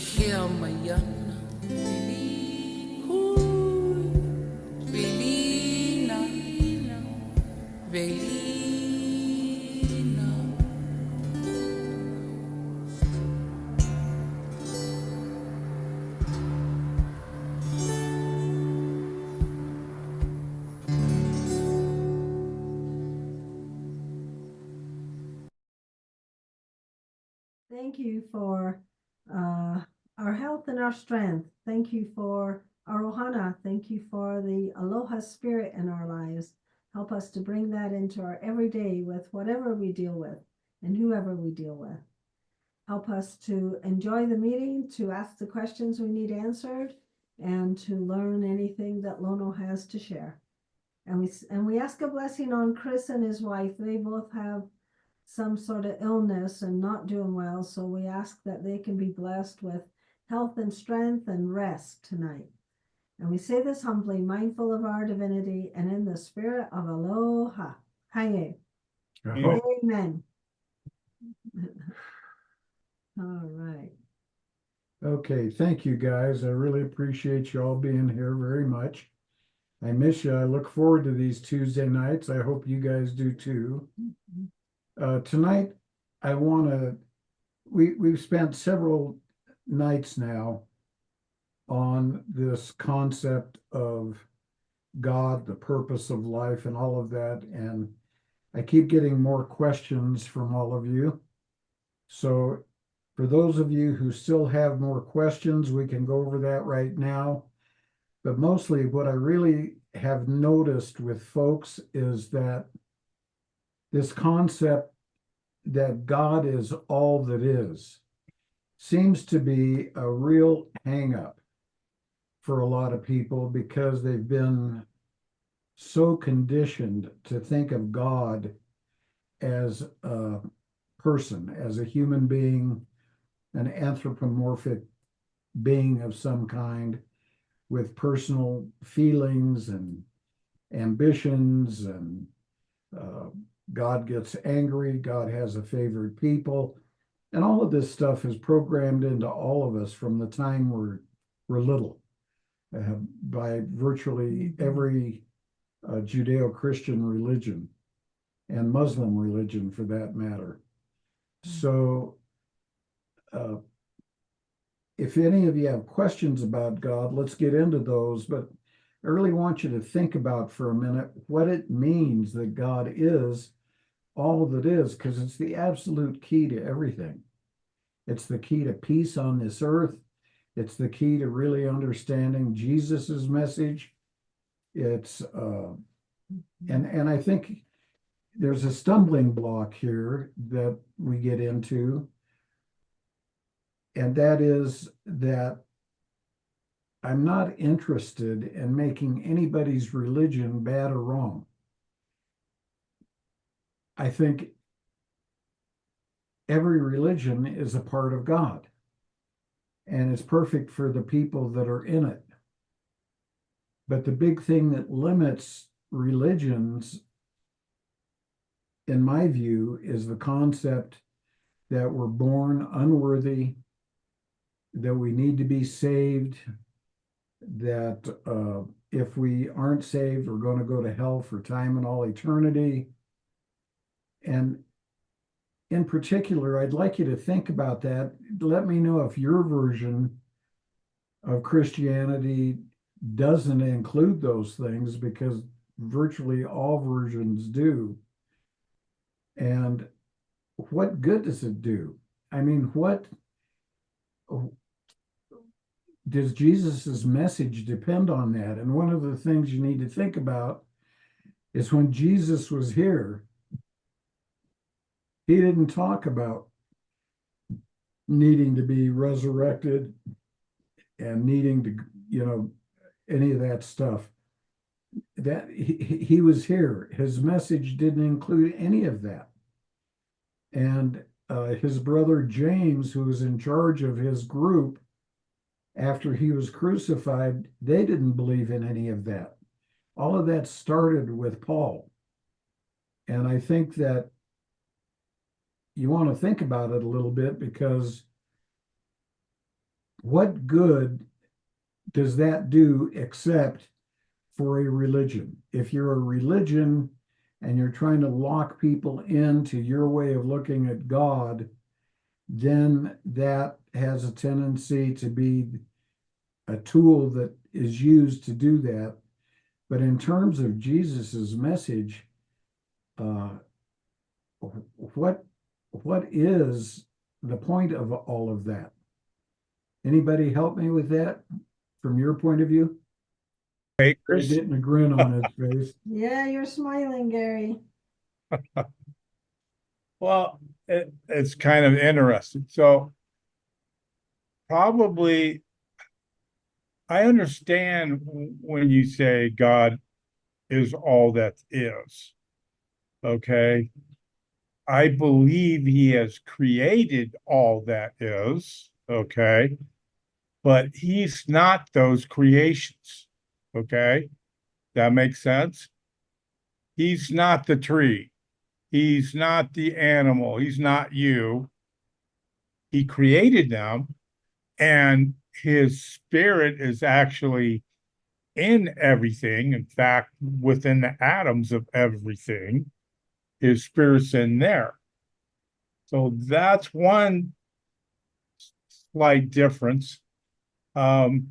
Hiamayan, Hui, Velina, Velina. Thank you for our health and our strength. Thank you for our ohana. Thank you for the aloha spirit in our lives. Help us to bring that into our everyday with whatever we deal with and whoever we deal with. Help us to enjoy the meeting, to ask the questions we need answered, and to learn anything that Lono has to share. And we ask a blessing on Chris and his wife. They both have some sort of illness and not doing well. So we ask that they can be blessed with health and strength and rest tonight. And we say this humbly, mindful of our divinity and in the spirit of aloha. Haye. Amen. All right. Okay, thank you guys. I really appreciate you all being here very much. I miss you. I look forward to these Tuesday nights. I hope you guys do too. Tonight, I want to, we've spent several nights now on this concept of God, the purpose of life, and all of that. And I keep getting more questions from all of you. So for those of you who still have more questions, we can go over that right now. But mostly what I really have noticed with folks is that this concept that God is all that is seems to be a real hang up for a lot of people because they've been so conditioned to think of God as a person, as a human being, an anthropomorphic being of some kind with personal feelings and ambitions, and God gets angry, God has a favorite people, and all of this stuff is programmed into all of us from the time we're little by virtually every Judeo-Christian religion and Muslim religion for that matter. So if any of you have questions about God, let's get into those. But I really want you to think about for a minute what it means that God is all that is, because it's the absolute key to everything. It's the key to peace on this earth. It's the key to really understanding Jesus's message. It's and I think there's a stumbling block here that we get into, and that is that I'm not interested in making anybody's religion bad or wrong. I think every religion is a part of God, and it's perfect for the people that are in it. But the big thing that limits religions, in my view, is the concept that we're born unworthy, that we need to be saved, that if we aren't saved, we're going to go to hell for time and all eternity. And in particular, I'd like you to think about that. Let me know if your version of Christianity doesn't include those things, because virtually all versions do. And what good does it do? I mean, what does Jesus's message depend on that? And one of the things you need to think about is when Jesus was here, he didn't talk about needing to be resurrected and needing to, any of that stuff. That he was here. His message didn't include any of that. And his brother James, who was in charge of his group after he was crucified, they didn't believe in any of that. All of that started with Paul. And I think that you want to think about it a little bit, because what good does that do except for a religion? If you're a religion and you're trying to lock people into your way of looking at God, then that has a tendency to be a tool that is used to do that. But in terms of Jesus's message, uh, what what is the point of all of that? Anybody help me with that from your point of view? He's Bakers. getting a grin on his face. Yeah, you're smiling, Gary. Well, it's kind of interesting. So probably I understand when you say God is all that is. Okay. I believe he has created all that is. Okay. But he's not those creations. Okay. That makes sense. He's not the tree. He's not the animal. He's not you. He created them, and his spirit is actually in everything. In fact, within the atoms of everything, his spirit's in there. So that's one slight difference. And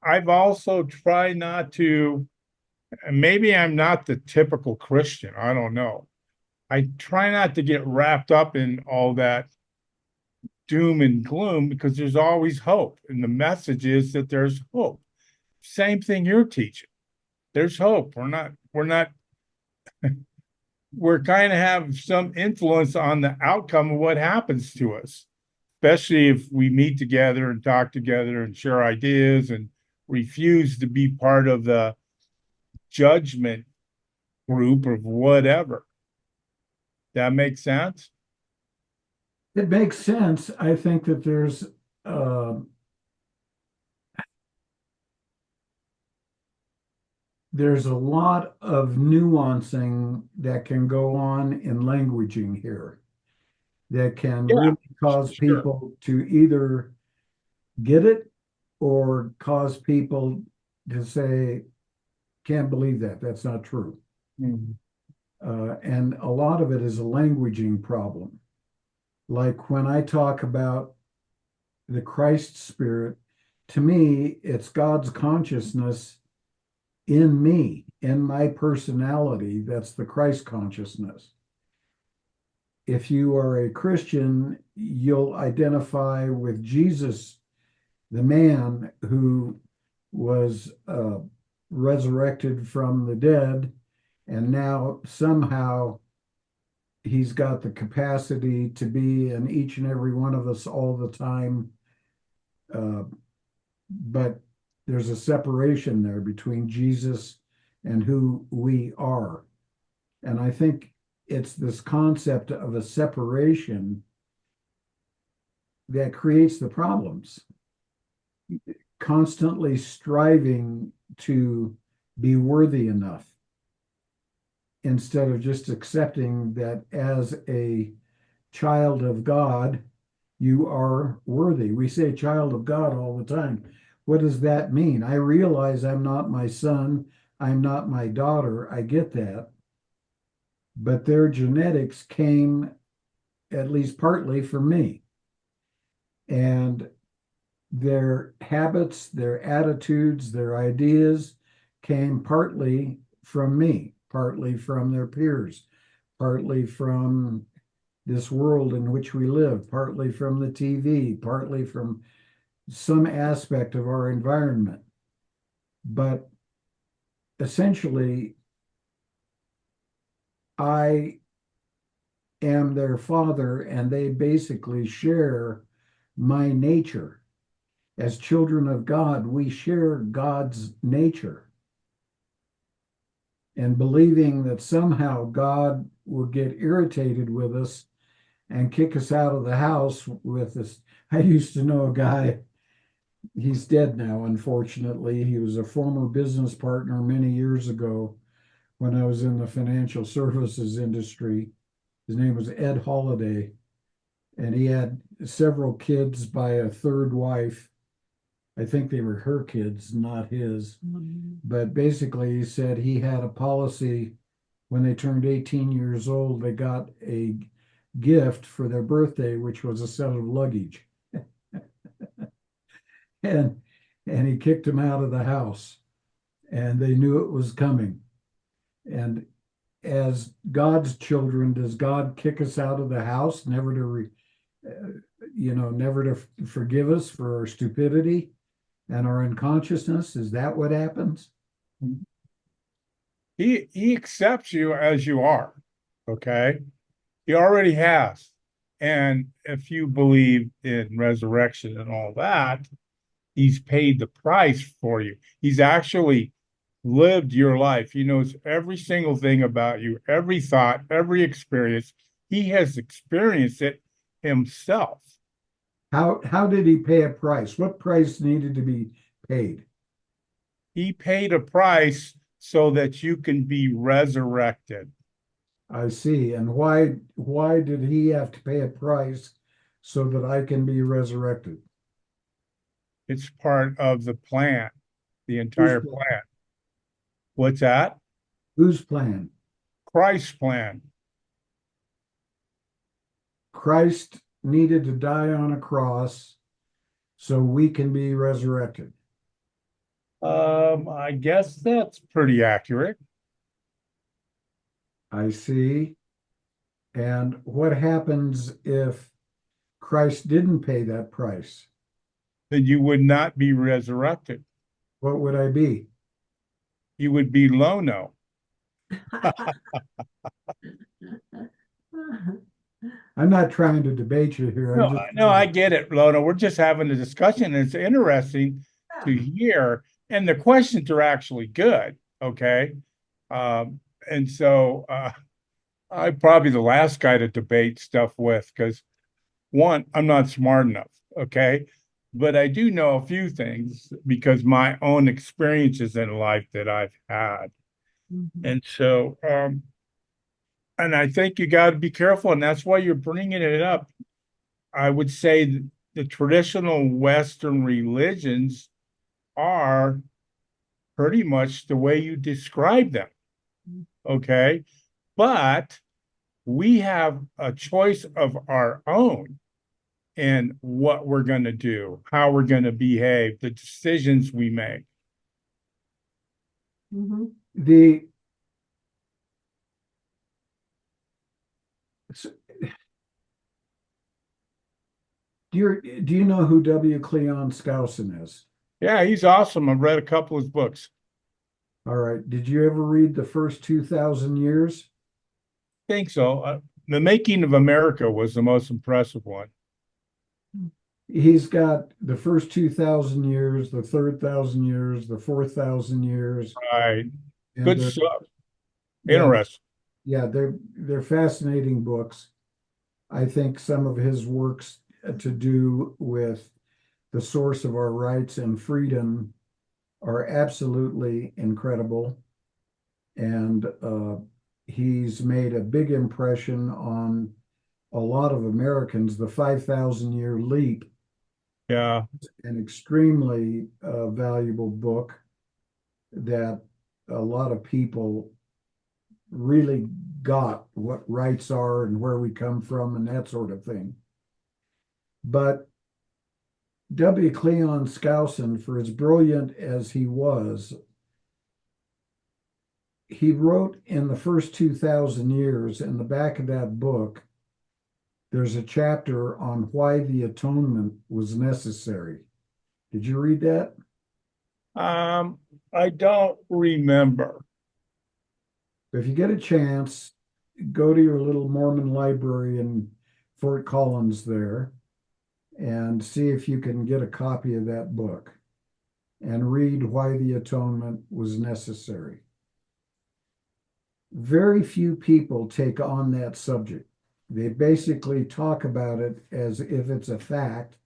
I've also tried not to, maybe I'm not the typical Christian. I don't know. I try not to get wrapped up in all that doom and gloom because there's always hope. And the message is that there's hope. Same thing you're teaching. There's hope. We're kind of have some influence on the outcome of what happens to us, especially if we meet together and talk together and share ideas and refuse to be part of the judgment group or whatever. That makes sense? It makes sense. I think that there's a lot of nuancing that can go on in languaging here that can Yeah, really cause sure. people to either get it or cause people to say, can't believe that. That's not true. Mhm. And a lot of it is a languaging problem. Like when I talk about the Christ spirit, to me, it's God's consciousness in me, in my personality. That's the Christ consciousness. If you are a Christian, you'll identify with Jesus, the man who was resurrected from the dead, and now somehow he's got the capacity to be in each and every one of us all the time. Uh, but there's a separation there between Jesus and who we are. And I think it's this concept of a separation that creates the problems. Constantly striving to be worthy enough instead of just accepting that as a child of God, you are worthy. We say child of God all the time. What does that mean? I realize I'm not my son, I'm not my daughter. I get that. But their genetics came at least partly from me. And their habits, their attitudes, their ideas came partly from me, partly from their peers, partly from this world in which we live, partly from the TV, partly from some aspect of our environment. But essentially, I am their father, and they basically share my nature. As children of God, we share God's nature. And believing that somehow God will get irritated with us and kick us out of the house with this. I used to know a guy, he's dead now, unfortunately. He was a former business partner many years ago when I was in the financial services industry. His name was Ed Holiday. and he had several kids by a third wife. I think they were her kids, not his. But basically, he said he had a policy when they turned 18 years old, they got a gift for their birthday, which was a set of luggage. and and he kicked them out of the house, and they knew it was coming. And as God's children, does God kick us out of the house, never to never to forgive us for our stupidity and our unconsciousness? Is that what happens? He accepts you as you are. Okay. He already has. And if you believe in resurrection and all that, he's paid the price for you. He's actually lived your life. He knows every single thing about you, every thought, every experience. He has experienced it himself. How did he pay a price? What price needed to be paid? He paid a price so that you can be resurrected. I see. And why did he have to pay a price so that I can be resurrected? It's part of the plan, the Whose entire plan? plan. What's that? Whose plan? Christ's plan. Christ needed to die on a cross so we can be resurrected. I guess that's pretty accurate. I see. And what happens if Christ didn't pay that price? Then you would not be resurrected. What would I be? You would be Lono. I'm not trying to debate you here. I'm No, just no, I get it, Lono. We're just having a discussion, and it's interesting to hear. And the questions are actually good. Okay. And so I'm probably the last guy to debate stuff with because one, I'm not smart enough. Okay. But I do know a few things because my own experiences in life that I've had. And so, and I think you got to be careful, and that's why you're bringing it up. I would say the traditional Western religions are pretty much the way you describe them. Okay. But we have a choice of our own in what we're going to do, how we're going to behave, the decisions we make. the do you know who W. Cleon Skousen is? Yeah, he's awesome. I've read a couple of his books. All right. Did you ever read the first 2,000 years? I think so. The Making of America was the most impressive one. He's got the first 2,000 years, the third 1,000 years, the 4,000 years. Right. And Good stuff. yeah, Interesting. yeah, they're fascinating books. I think some of his works to do with the source of our rights and freedom are absolutely incredible. And he's made a big impression on a lot of Americans. The 5,000 Year Leap, Yeah. an extremely valuable book that a lot of people really got what rights are and where we come from and that sort of thing. But W. Cleon Skousen, for as brilliant as he was, he wrote in the first 2,000 years, in the back of that book, there's a chapter on why the atonement was necessary. Did you read that? I don't remember. If you get a chance, go to your little Mormon library in Fort Collins there and see if you can get a copy of that book and read why the atonement was necessary. Very few people take on that subject. They basically talk about it as if it's a fact,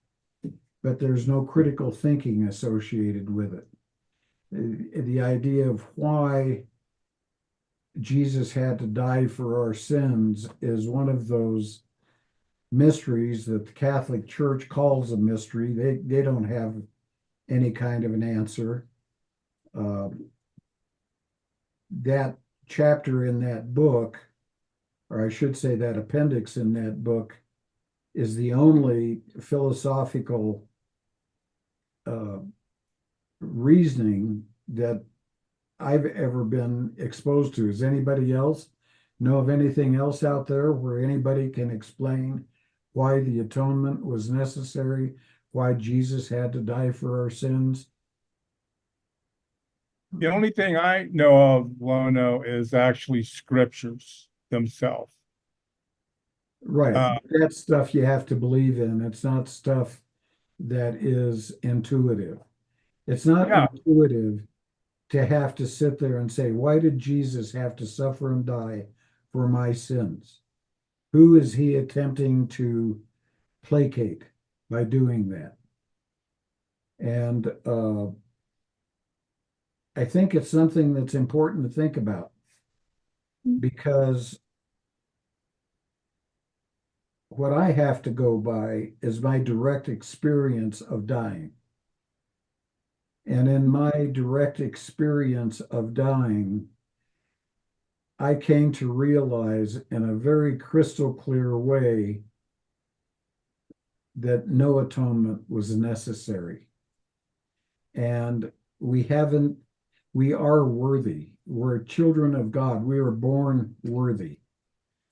but there's no critical thinking associated with it. The idea of why Jesus had to die for our sins is one of those mysteries that the Catholic Church calls a mystery. They don't have any kind of an answer. That chapter in that book, or I should say that appendix in that book, is the only philosophical reasoning that I've ever been exposed to. Does anybody else know of anything else out there where anybody can explain why the atonement was necessary, why Jesus had to die for our sins? The only thing I know of, Lono, is actually scriptures themselves. Right. Uh, That's stuff you have to believe in. It's not stuff that is intuitive. It's not yeah, intuitive to have to sit there and say, why did Jesus have to suffer and die for my sins? Who is he attempting to placate by doing that? And I think it's something that's important to think about, because what I have to go by is my direct experience of dying. And in my direct experience of dying, I came to realize in a very crystal clear way that no atonement was necessary. And we are worthy. We're children of God. We were born worthy.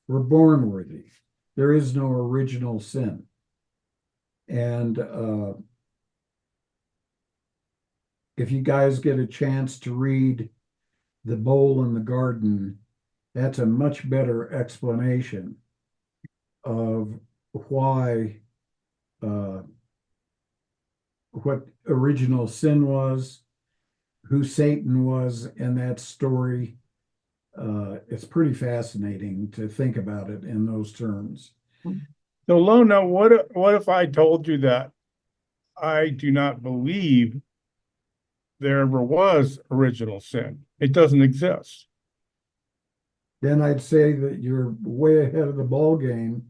We're born worthy. There is no original sin. And if you guys get a chance to read The Bowl in the Garden, that's a much better explanation of why what original sin was, who Satan was in that story. It's pretty fascinating to think about it in those terms. so Lono, what if I told you that I do not believe there ever was original sin? It doesn't exist. Then I'd say that you're way ahead of the ball game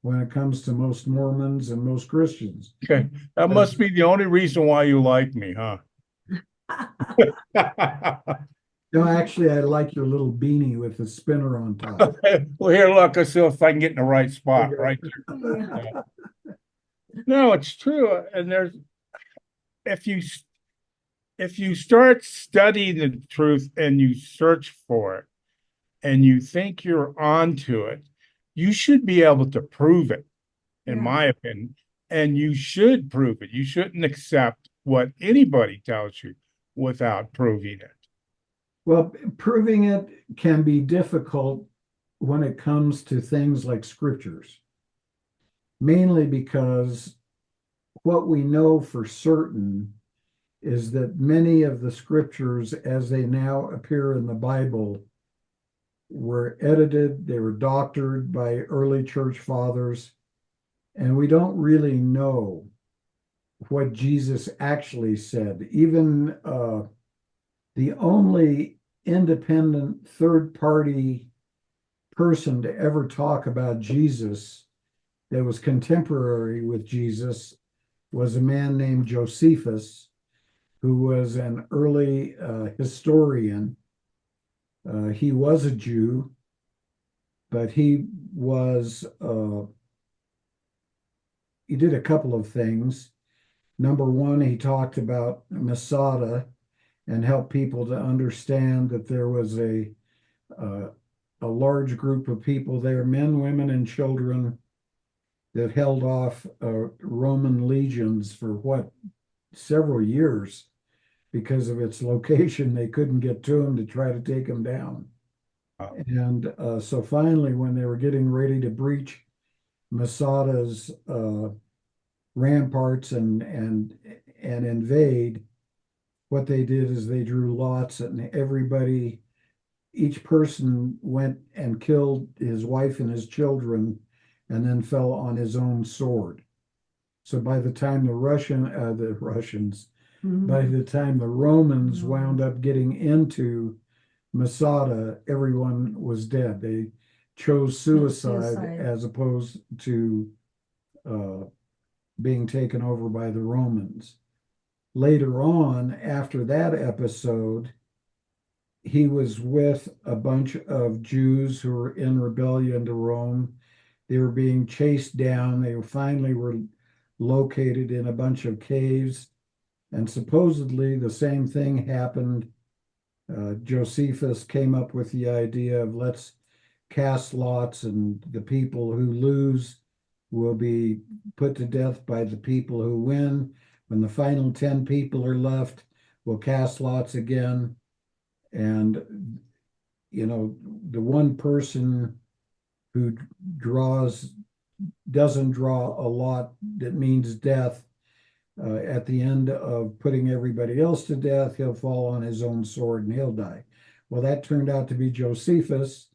when it comes to most Mormons and most Christians. Okay, that must be the only reason why you like me, huh? No, actually, I like your little beanie with the spinner on top. Well, here, look, let's see if I can get in the right spot, Okay. right Yeah. there. No, it's true. And if you if you start studying the truth and you search for it and you think you're onto it, you should be able to prove it, in Yeah. my opinion. And you should prove it. You shouldn't accept what anybody tells you without proving it. Well, proving it can be difficult when it comes to things like scriptures, mainly because what we know for certain is that many of the scriptures, as they now appear in the Bible, were edited, they were doctored by early church fathers, and we don't really know what Jesus actually said. Even the only independent third party person to ever talk about Jesus that was contemporary with Jesus was a man named Josephus, who was an early historian. He was a Jew, but he did a couple of things. Number one, he talked about Masada and helped people to understand that there was a large group of people there, men, women, and children, that held off Roman legions for several years because of its location. They couldn't get to him to try to take him down. And so finally, when they were getting ready to breach Masada's ramparts and invade, what they did is they drew lots, and each person went and killed his wife and his children, and then fell on his own sword. So by the time the Russians, by the time the Romans wound up getting into Masada, everyone was dead. They chose suicide as opposed to being taken over by the Romans. Later on, after that episode, he was with a bunch of Jews who were in rebellion to Rome. They were being chased down. They finally were located in a bunch of caves. And supposedly the same thing happened. Josephus came up with the idea of let's cast lots, and the people who lose will be put to death by the people who win. When the final 10 people are left, we'll cast lots again. And, the one person who doesn't draw a lot that means death, at the end of putting everybody else to death, he'll fall on his own sword and he'll die. Well, that turned out to be Josephus.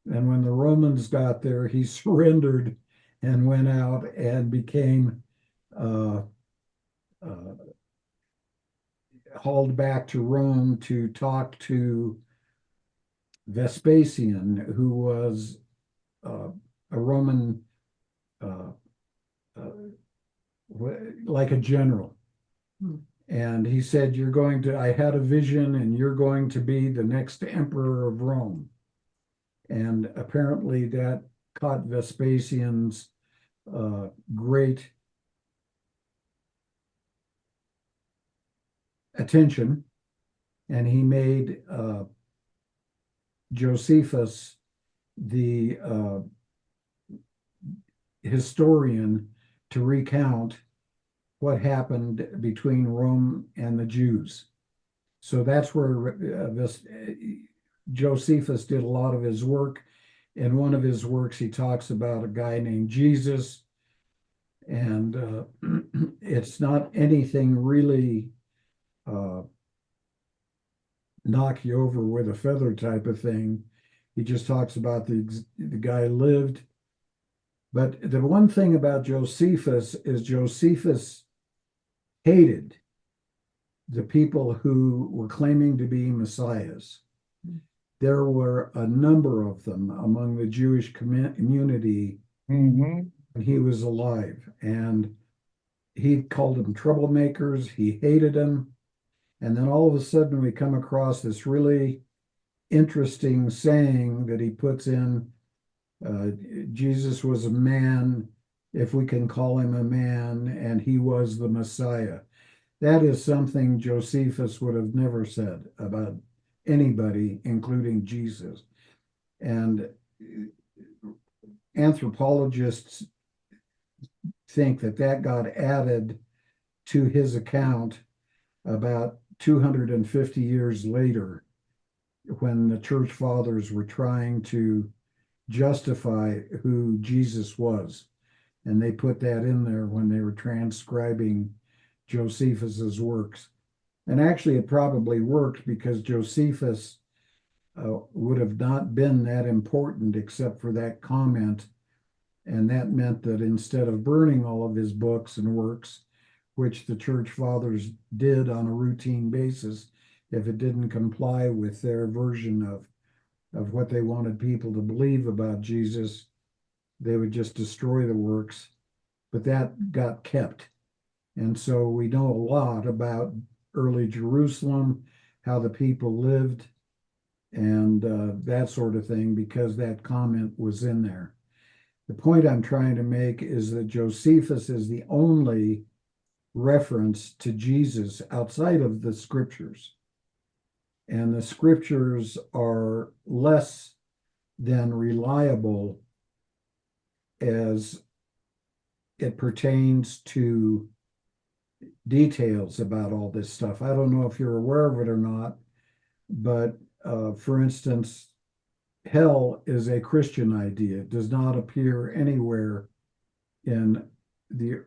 And when the Romans got there, he surrendered and went out and became hauled back to Rome to talk to Vespasian, who was a Roman, like a general. And he said, I had a vision and you're going to be the next emperor of Rome. And apparently that caught Vespasian's great attention. And he made Josephus the historian to recount what happened between Rome and the Jews. So that's where Josephus did a lot of his work. In one of his works, he talks about a guy named Jesus, and it's not anything really knock you over with a feather type of thing. He just talks about the guy lived. But the one thing about Josephus is Josephus hated the people who were claiming to be messiahs. There were a number of them among the Jewish community when he was alive. And he called them troublemakers. He hated them. And then all of a sudden we come across this really interesting saying that he puts in, Jesus was a man, if we can call him a man, and he was the Messiah. That is something Josephus would have never said about anybody, including Jesus. And anthropologists think that got added to his account about 250 years later, when the church fathers were trying to justify who Jesus was. And they put that in there when they were transcribing Josephus's works. And actually, it probably worked, because Josephus would have not been that important except for that comment. And that meant that instead of burning all of his books and works, which the church fathers did on a routine basis, if it didn't comply with their version of what they wanted people to believe about Jesus, they would just destroy the works. But that got kept. And so we know a lot about early Jerusalem, how the people lived, and that sort of thing, because that comment was in there. The point I'm trying to make is that Josephus is the only reference to Jesus outside of the scriptures. And the scriptures are less than reliable as it pertains to details about all this stuff. I don't know if you're aware of it or not, but for instance, hell is a Christian idea. It does not appear anywhere in the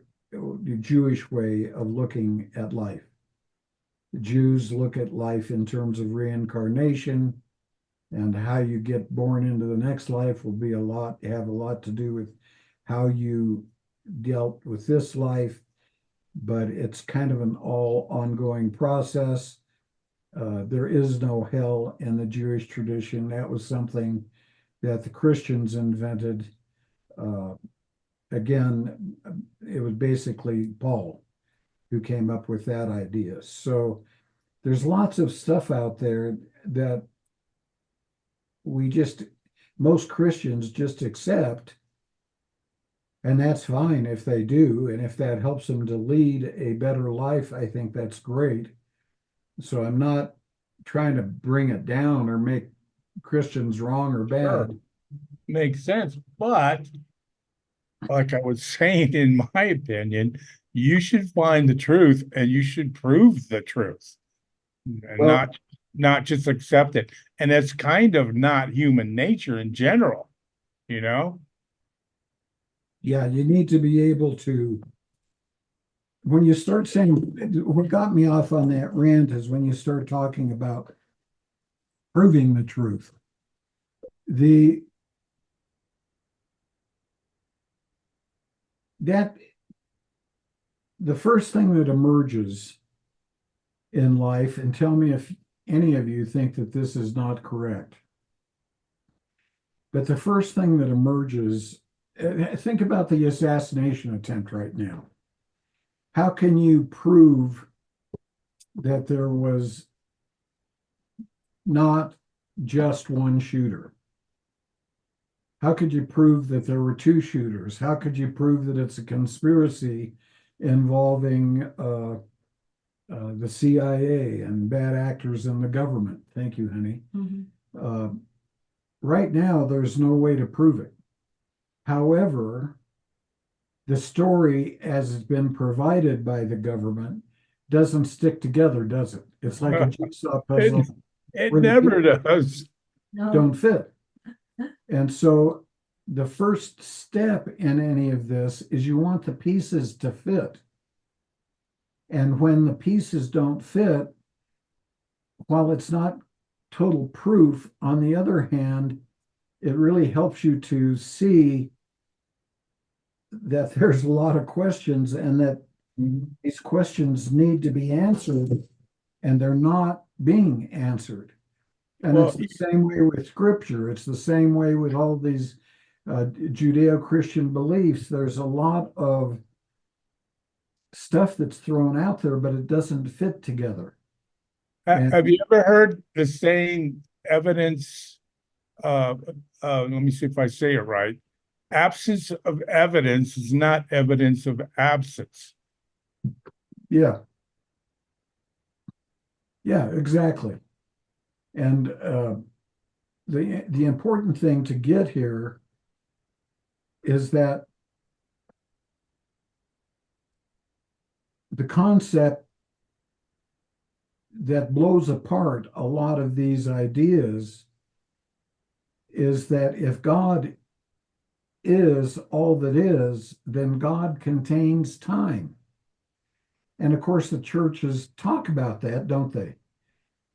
Jewish way of looking at life. The Jews look at life in terms of reincarnation, and how you get born into the next life will have a lot to do with how you dealt with this life, but it's kind of an all ongoing process. There is no hell in the Jewish tradition. That was something that the Christians invented again, it was basically Paul who came up with that idea. So there's lots of stuff out there that we just, most Christians just accept, and that's fine if they do. And if that helps them to lead a better life, I think that's great. So I'm not trying to bring it down or make Christians wrong or Sure, bad. makes sense. But like I was saying, in my opinion, you should find the truth and you should prove the truth and Well, not just accept it. And that's kind of not human nature in general, you know? yeah, you need to be able to, when you start saying, what got me off on that rant is when you start talking about proving the truth. The that the first thing that emerges in life, and tell me if any of you think that this is not correct, but the first thing that emerges, think about the assassination attempt right now. How can you prove that there was not just one shooter? How could you prove that there were two shooters? How could you prove that it's a conspiracy involving the CIA and bad actors in the government? Thank you, honey. Uh, right now, there's no way to prove it. However, the story as it's been provided by the government doesn't stick together, does it? It's like a jigsaw puzzle It where the never pieces does. No, don't fit. And so the first step in any of this is you want the pieces to fit. And when the pieces don't fit, while it's not total proof, on the other hand, it really helps you to see that there's a lot of questions and that these questions need to be answered and they're not being answered. And Well, it's the same way with scripture. It's the same way with all these Judeo-Christian beliefs. There's a lot of stuff that's thrown out there, but it doesn't fit together. And have you ever heard the saying evidence let me see if I say it right. Absence of evidence is not evidence of absence. yeah, yeah, exactly. And the important thing to get here is that the concept that blows apart a lot of these ideas is that if God is all that is, then God contains time. And of course, the churches talk about that, don't they?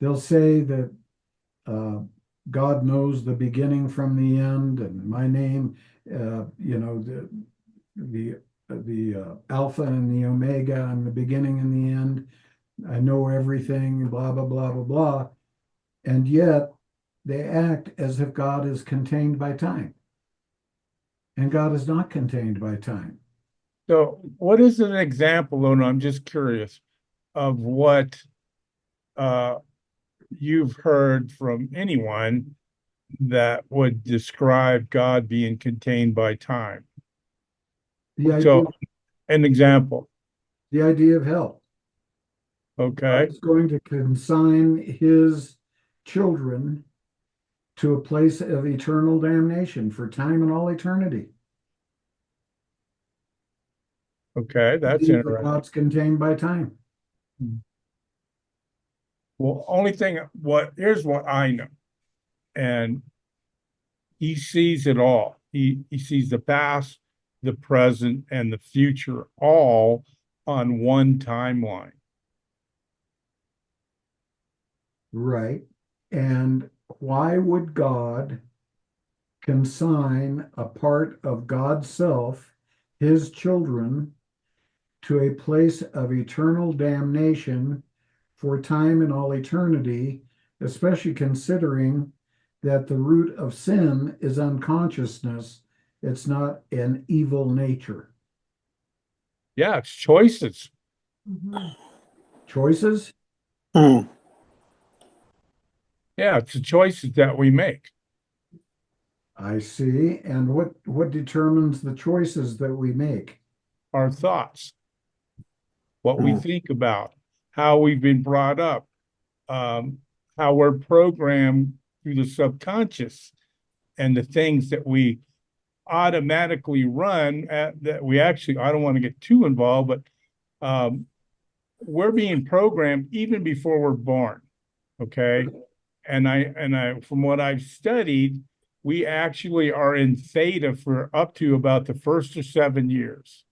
They'll say that God knows the beginning from the end, and my name, the Alpha and the Omega, and the beginning and the end. I know everything, blah, blah, blah, blah, blah. And yet they act as if God is contained by time. And God is not contained by time. So, what is an example, and I'm just curious, of what you've heard from anyone that would describe God being contained by time? The idea, So, an example, the idea of hell. God okay? is going to consign his children to a place of eternal damnation for time and all eternity. Okay, that's Believe that interesting. God's contained by time. Well, here's what I know. And he sees it all. He sees the past, the present, and the future all on one timeline. Right. And why would God consign a part of God's self, his children, to a place of eternal damnation for time and all eternity, especially considering that the root of sin is unconsciousness It's not an evil nature. Yeah, it's choices. Mhm. Choices? Hmm. Yeah, it's the choices that we make. I see. And what determines the choices that we make? Our thoughts, what we Hmm. think about, how we've been brought up, um, how we're programmed through the subconscious, and the things that we automatically run at, that we actually, I don't want to get too involved, but um, we're being programmed even before we're born. Okay. And I, from what I've studied, we actually are in theta for up to about the first of 7 years.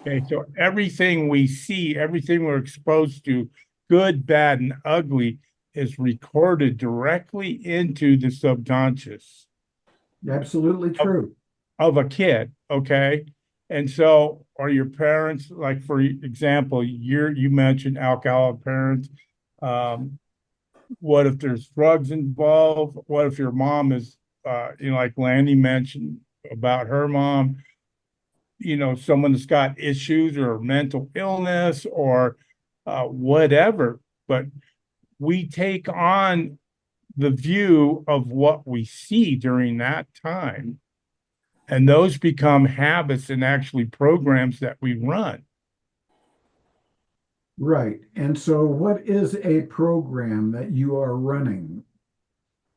Okay, so everything we see, everything we're exposed to, good, bad, and ugly, is recorded directly into the subconscious Absolutely of, true. of a kid. Okay. And so are your parents, like for example, you mentioned alcoholic parents. Um, what if there's drugs involved? What if your mom is, like Lanny mentioned about her mom, someone that's got issues or mental illness or whatever. But we take on the view of what we see during that time. And those become habits and actually programs that we run. Right. And so what is a program that you are running?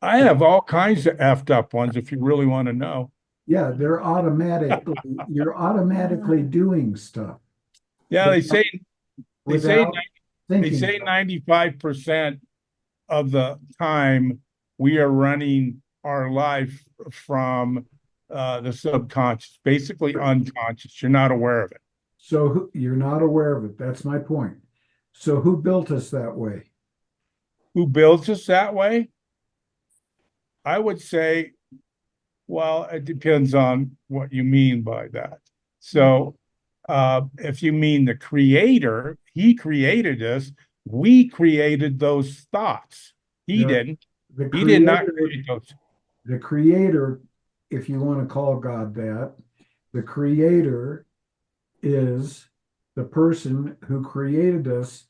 I have all kinds of effed up ones if you really want to know. Yeah, you're automatically doing stuff Yeah, without, they say without they thinking say about 95% of the time we are running our life from the subconscious, basically it. unconscious. You're not aware of it. So you're not aware of it. That's my point. So who built us that way? Who builds us that way? I would say, well, it depends on what you mean by that. So, if you mean the creator, he created us. We created those thoughts. He The didn't. the He did not creator, create those. the creator, if you want to call God that, the creator is the person who created us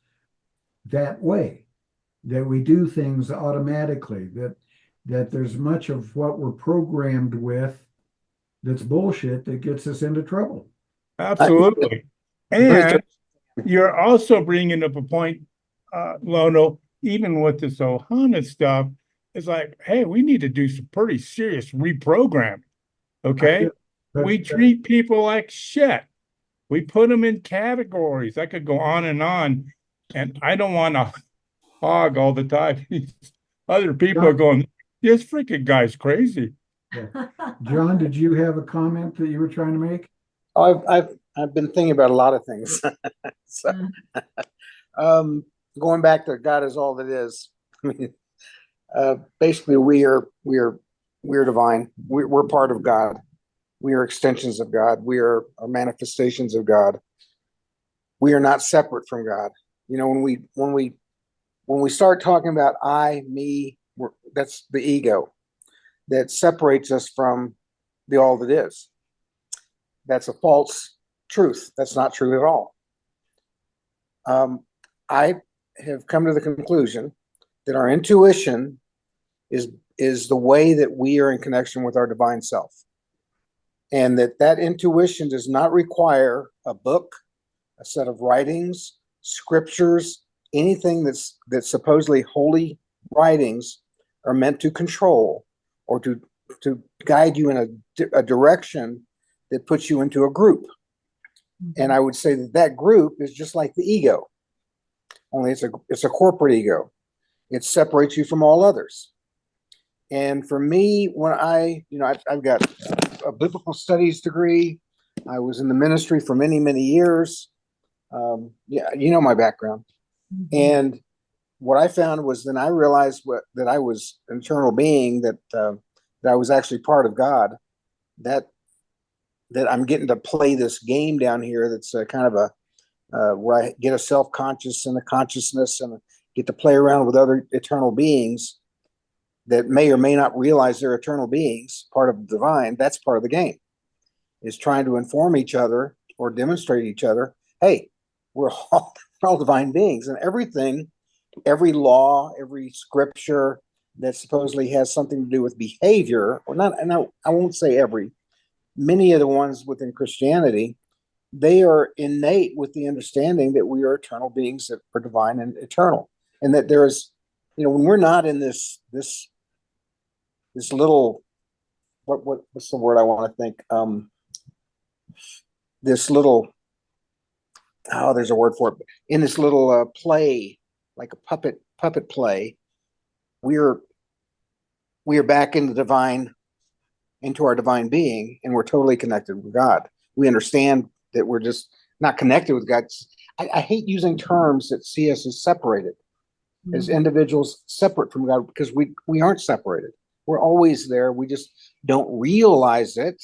that way, that we do things automatically, that there's much of what we're programmed with that's bullshit that gets us into trouble. I, Absolutely. let me throw, And you're also bringing up a point, Lono, even with this Ohana stuff, it's like, hey, we need to do some pretty serious reprogramming. I Okay. get, but We treat people like shit. We put them in categories. I could go on, and I don't want to hog all the time. Other people are John, going, this freaking guy's crazy. yeah. John, did you have a comment that you were trying to make? I've been thinking about a lot of things. So, um, going back to God is all that is. I mean, basically, we are divine. We're part of God. We are extensions of God. We are manifestations of God. We are not separate from God. You know, when we start talking about I, me, that's the ego that separates us from the all that is. That's a false truth. That's not true at all. I have come to the conclusion that our intuition is is the way that we are in connection with our divine self, and that intuition does not require a book, a set of writings, scriptures, anything that's supposedly holy writings are meant to control or to guide you in a direction that puts you into a group. And I would say that group is just like the ego, only it's a corporate ego. It separates you from all others. And for me, when I've got a biblical studies degree. I was in the ministry for many, many years. Yeah, you know my background. And what I found was then I realized that I was an eternal being, that I was actually part of God, that I'm getting to play this game down here that's kind of where I get a self-conscious and a consciousness and get to play around with other eternal beings that may or may not realize they're eternal beings, part of the divine. That's part of the game. is trying to inform each other or demonstrate each other, hey, we're all, we're all divine beings, and everything, every law, every scripture that supposedly has something to do with behavior, or not, and I won't say every, many of the ones within Christianity, they are innate with the understanding that we are eternal beings that are divine and eternal, and that there is, when we're not in this little, what's the word I want to think, this little, oh, there's a word for it, in this little play, like a puppet play, we are back in the divine, into our divine being, and we're totally connected with God. We understand that we're just not connected with God. I hate using terms that see us as separated, as individuals separate from God, because we aren't separated. We're always there. We just don't realize it,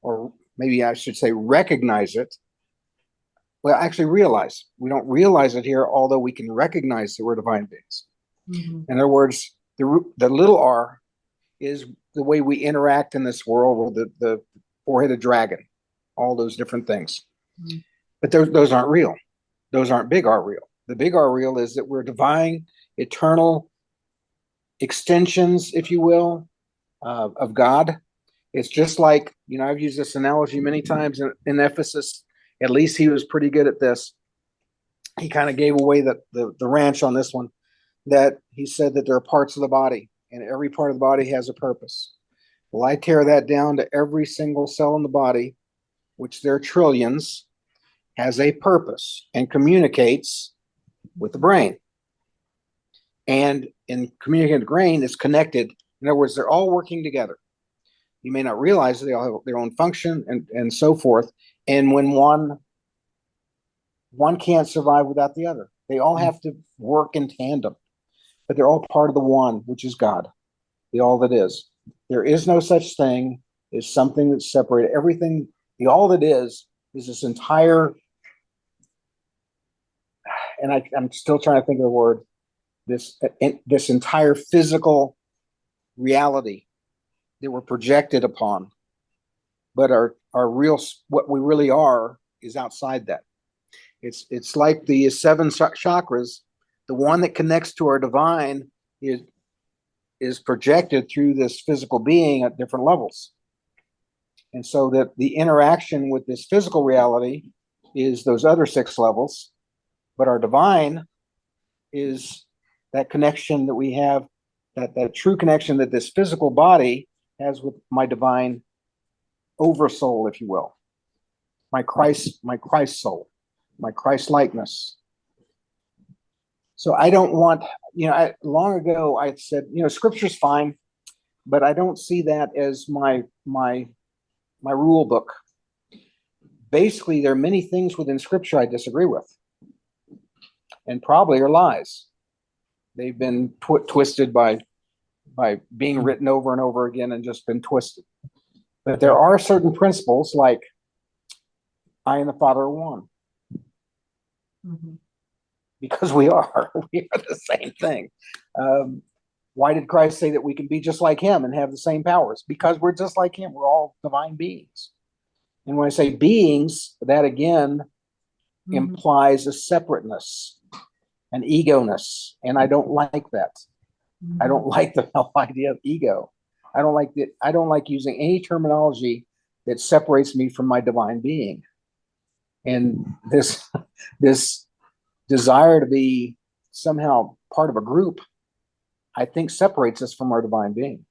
or maybe I should say recognize it. Well, actually realize. We don't realize it here, although we can recognize that we're divine beings. In other words, the little r is the way we interact in this world with the four-headed dragon, all those different things. But those aren't real. Those aren't big R real. The big R real is that we're divine, eternal extensions, if you will, of God. It's just like, I've used this analogy many times in Ephesus. At least he was pretty good at this. He kind of gave away the ranch on this one, that he said that there are parts of the body, and every part of the body has a purpose. Well, I tear that down to every single cell in the body, which there are trillions, has a purpose and communicates with the brain. And in communicating with the brain, it's connected. In other words, they're all working together. You may not realize that they all have their own function and so forth. And when one can't survive without the other. They all have to work in tandem, but they're all part of the one, which is God, the all that is. There is no such thing as something that's separated. Everything, the all that is this entire, and I'm still trying to think of the word, this entire physical reality that we're projected upon, but our real, what we really are, is outside that. It's like the seven chakras. The one that connects to our divine is projected through this physical being at different levels. And so that the interaction with this physical reality is those other 6 levels, but our divine is that connection that we have, that true connection that this physical body has with my divine oversoul, if you will, my Christ soul, my Christ likeness. So I don't want, long ago I said, scripture's fine, but I don't see that as my rule book. Basically, there are many things within scripture I disagree with, and probably are lies. They've been twisted by being written over and over again and just been twisted. But there are certain principles, like I and the Father are one. Because we are the same thing. Why did Christ say that we can be just like him and have the same powers? Because we're just like him. We're all divine beings. And when I say beings, that again implies a separateness, an ego-ness. And I don't like that. I don't like the whole idea of ego. I don't like using any terminology that separates me from my divine being. And this desire to be somehow part of a group, I think, separates us from our divine being.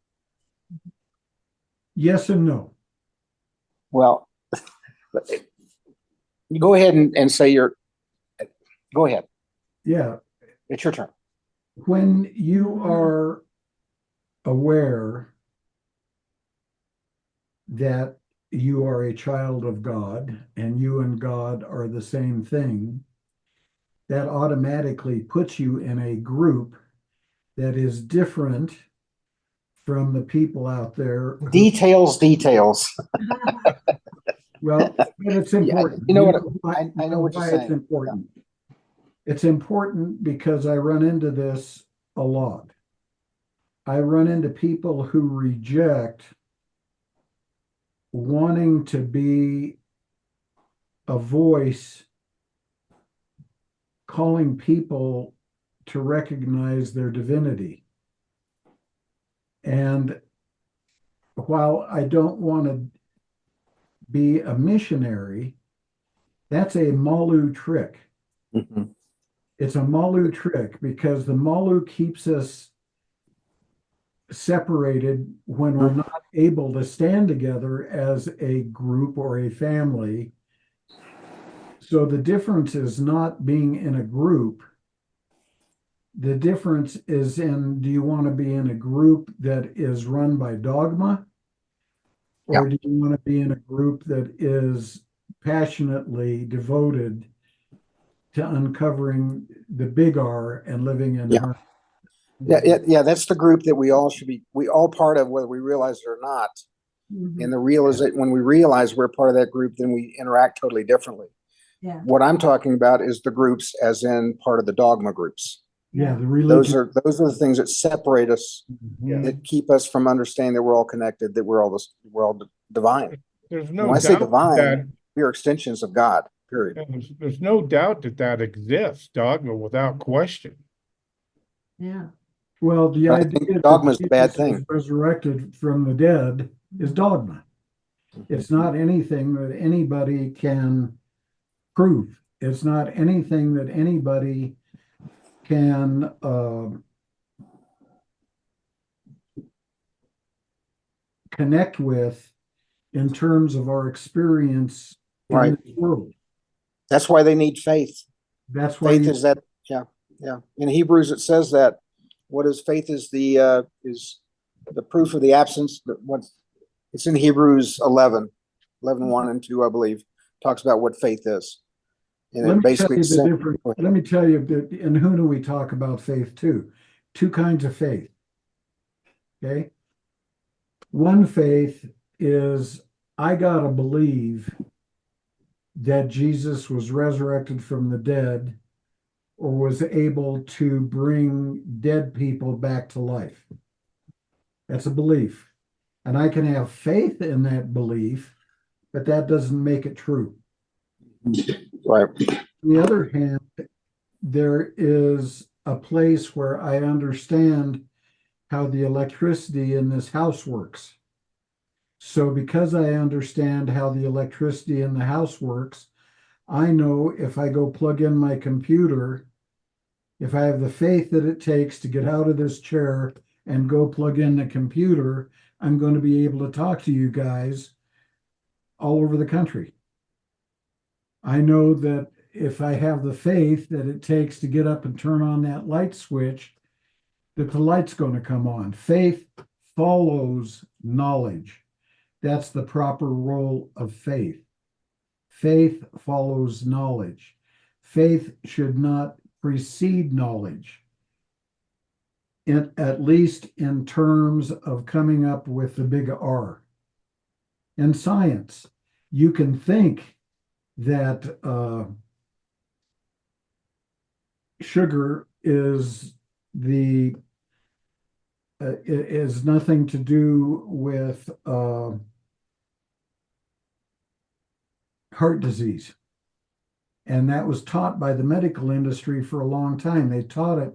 Yes and no. Well, you go ahead and say go ahead. Yeah. It's your turn. When you are aware that you are a child of God and you and God are the same thing, that automatically puts you in a group that is different from the people out there. Details. Well, but it's important. I know what you're saying. It's important. Yeah. It's important because I run into this a lot. I run into people who reject wanting to be a voice calling people to recognize their divinity. And while I don't want to be a missionary, that's a Malu trick. Mhm. It's a Malu trick because the Malu keeps us separated when we're not able to stand together as a group or a family. So the difference is not being in a group. The difference is in, do you want to be in a group that is run by dogma? Yeah. Or do you want to be in a group that is passionately devoted to uncovering the big R and living in Yeah. harmony? Yeah. That's the group that we all part of, whether we realize it or not. Mhm. And when we realize we're part of that group, then we interact totally differently. Yeah. What I'm talking about is the groups, as in part of the dogma groups. Yeah, the Those religion. are the things that separate us, Mhm. that keep us from understanding that we're all connected, that we're all divine. There's And no when I say doubt divine, that, we are extensions of God, period. there's no doubt that that exists, dogma, without question. Yeah. Well, the But I idea think that dogma is the bad Jesus was thing. resurrected from the dead is dogma. It's not anything that anybody can prove. It's not anything that anybody can connect with in terms of our experience in Right. this world. That's why they need faith. That's why Faith is that, yeah, yeah. In Hebrews, it says that what is faith is the proof of the absence. It's in Hebrews 11, 1 and 2, I believe, talks about what faith is. And let it me tell basically you the said, difference. Let me tell you that, and who do we talk about faith too? Two kinds of faith. Okay. One faith is I gotta believe that Jesus was resurrected from the dead or was able to bring dead people back to life. That's a belief. And I can have faith in that belief, but that doesn't make it true. right, On the other hand, there is a place where I understand how the electricity in this house works. So because I understand how the electricity in the house works, I know if I go plug in my computer, if I have the faith that it takes to get out of this chair and go plug in the computer, I'm going to be able to talk to you guys all over the country. I know that if I have the faith that it takes to get up and turn on that light switch, that the light's going to come on. Faith follows knowledge. That's the proper role of faith. Faith follows knowledge. Faith should not precede knowledge, at least in terms of coming up with the big R. In science, you can think that sugar is nothing to do with heart disease. And that was taught by the medical industry for a long time. They taught it.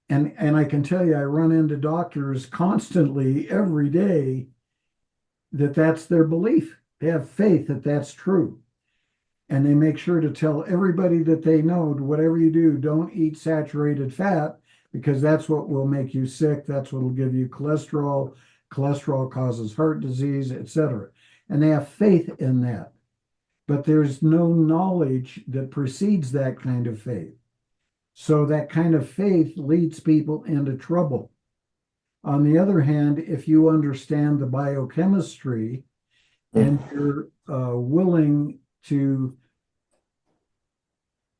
And I can tell you, I run into doctors constantly every day that that's their belief. They have faith that that's true. And they make sure to tell everybody that they know, whatever you do, don't eat saturated fat because that's what will make you sick. That's what will give you cholesterol. Cholesterol causes heart disease, etc. And they have faith in that. But there's no knowledge that precedes that kind of faith. So that kind of faith leads people into trouble. On the other hand, if you understand the biochemistry and you're willing to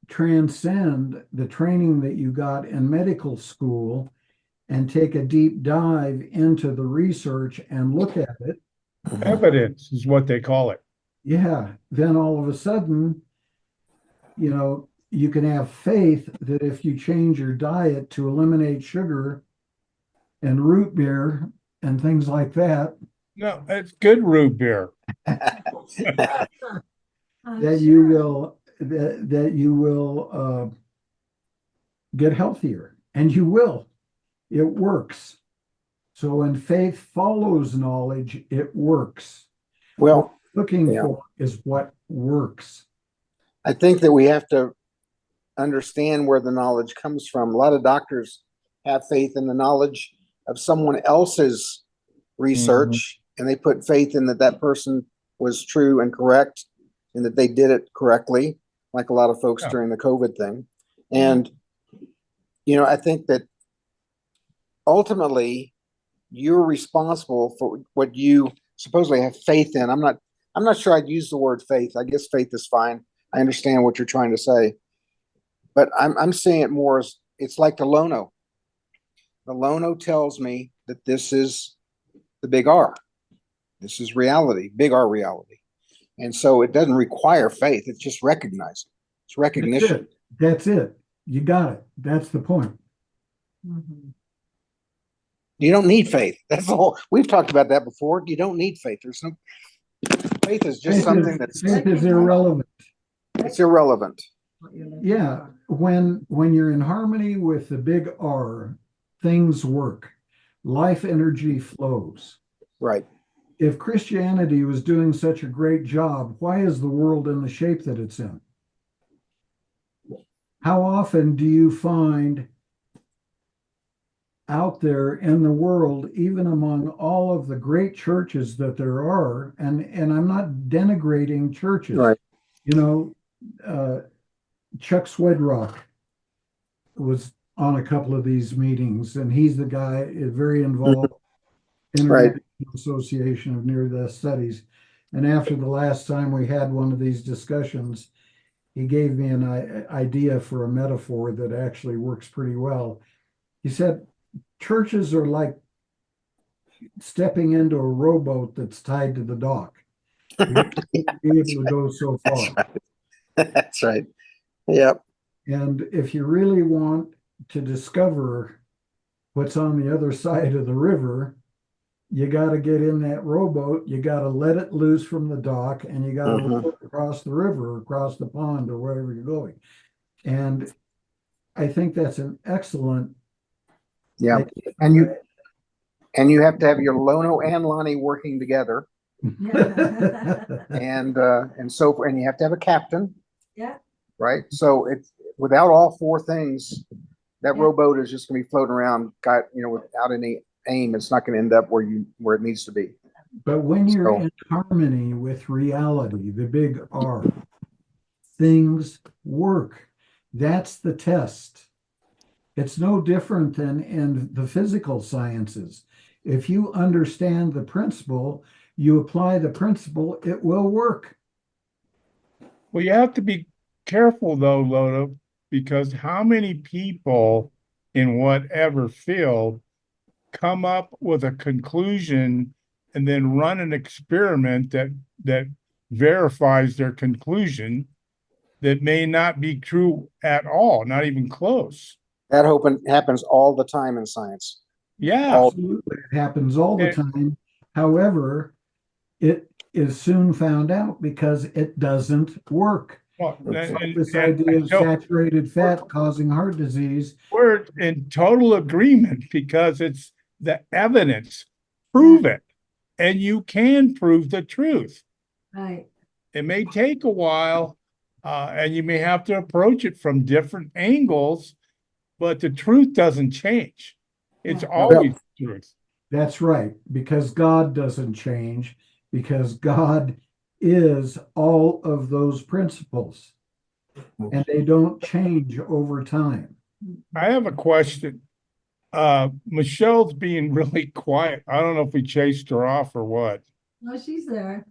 transcend the training that you got in medical school and take a deep dive into the research and look at it, Evidence is what they call it. yeah, then all of a sudden, you can have faith that if you change your diet to eliminate sugar and root beer and things like that, No, it's good root beer. I'm that you sure. will that you will get healthier, and you will. It works. So when faith follows knowledge, it works. What Well, we're looking yeah, for is what works. I think that we have to understand where the knowledge comes from. A lot of doctors have faith in the knowledge of someone else's research, and they put faith in that that person was true and correct and that they did it correctly, like a lot of folks Yeah. during the COVID thing. And, I think that ultimately you're responsible for what you supposedly have faith in. I'm not sure I'd use the word faith. I guess faith is fine. I understand what you're trying to say, but I'm saying it more as it's like the Lono. The Lono tells me that this is the big R. This is reality, big R reality. And so it doesn't require faith. It's just recognizing. It's That's recognition. it. That's it. You got it. That's the point. Mhm. You don't need faith. That's all. We've talked about that before. You don't need faith. There's no faith is just something that's Faith is irrelevant. it's irrelevant. What you're looking Yeah, for. when you're in harmony with the big R, things work. Life energy flows. Right. If Christianity was doing such a great job, why is the world in the shape that it's in? How often do you find out there in the world, even among all of the great churches that there are, and I'm not denigrating churches, Right. Chuck Swedrock was on a couple of these meetings, and he's the guy very involved Right. International Association of Near Death Studies. And after the last time we had one of these discussions, he gave me an idea for a metaphor that actually works pretty well. He said, churches are like stepping into a rowboat that's tied to the dock. You're be able to go so far. That's right. Yep. And if you really want to discover what's on the other side of the river, you got to get in that rowboat, you got to let it loose from the dock, and you got to Mhm. row it across the river, or across the pond, or wherever you're going. And I think that's an excellent Yeah. idea. And you have to have your Lono and Lonnie working together, and so and you have to have a captain, Yeah, right? So it's without all four things, that Yeah. rowboat is just going to be floating around, without any aim. It's not going to end up where it needs to be. But when you're So in harmony with reality, the big R, things work. That's the test. It's no different than in the physical sciences. If you understand the principle, you apply the principle, it will work. Well, you have to be careful though, Lodo, because how many people in whatever field come up with a conclusion and then run an experiment that verifies their conclusion that may not be true at all, not even close. that happens all the time in science. Yeah. All Absolutely. It happens all the It- time. However, it is soon found out because it doesn't work. Well, It's like and, this and, idea and of so saturated fat causing heart disease. we're in total agreement because it's the evidence. Prove it. And you can prove the truth. right. It may take a while, and you may have to approach it from different angles, but the truth doesn't change. It's Yeah. always the truth. That's right, because God doesn't change, because God is all of those principles, and they don't change over time. I have a question. Michelle's being really quiet. I don't know if we chased her off or what. No, she's there.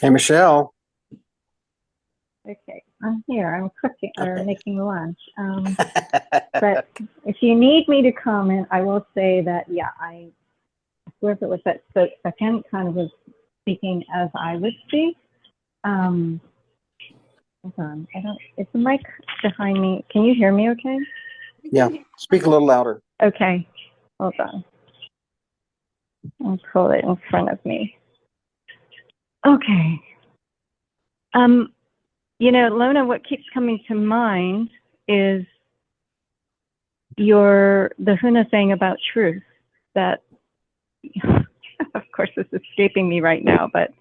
Hey, Michelle. Okay, I'm here. I'm cooking or making lunch. But if you need me to comment, I will say that, yeah, whoever it was that spoke second kind of was speaking as I would speak. Hold on, is the mic behind me? Can you hear me okay? Yeah. Speak a little louder. Okay, hold on. I'll pull it in front of me. Okay. Lona, what keeps coming to mind is the Huna thing about truth, that, of course, this is escaping me right now, but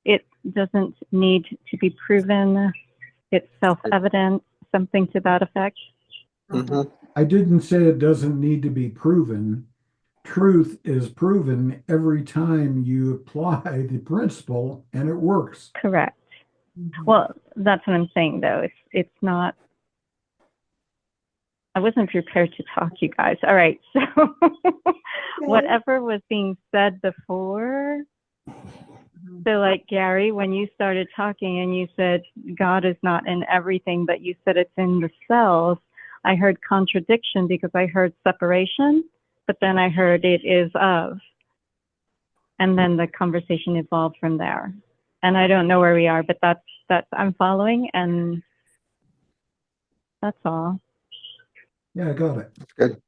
it doesn't need to be proven. It's self-evident, something to that effect. Mhm. I didn't say it doesn't need to be proven. Truth is proven every time you apply the principle and it works. Correct. Mhm. Well, that's what I'm saying, though. It's not. I wasn't prepared to talk, you guys. All right, so whatever was being said before. So, like Gary, when you started talking and you said God is not in everything, but you said it's in the cells, I heard contradiction because I heard separation, but then I heard it is of. And then the conversation evolved from there. And I don't know where we are, but that's I'm following, and that's all. Yeah, I got it. That's good.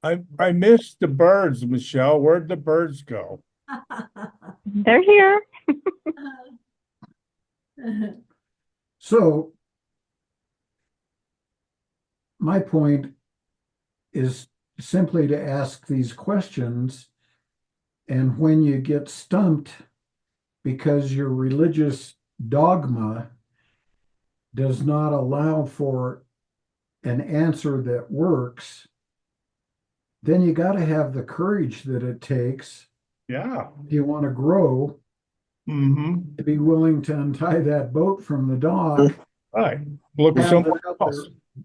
I missed the birds, Michelle. Where'd the birds go? They're here. So my point is simply to ask these questions, and when you get stumped because your religious dogma does not allow for an answer that works, then you got to have the courage that it takes Yeah. if you want to grow, Mm-hmm. to be willing to untie that boat from the dock. Right. Look have somewhere it out else. there.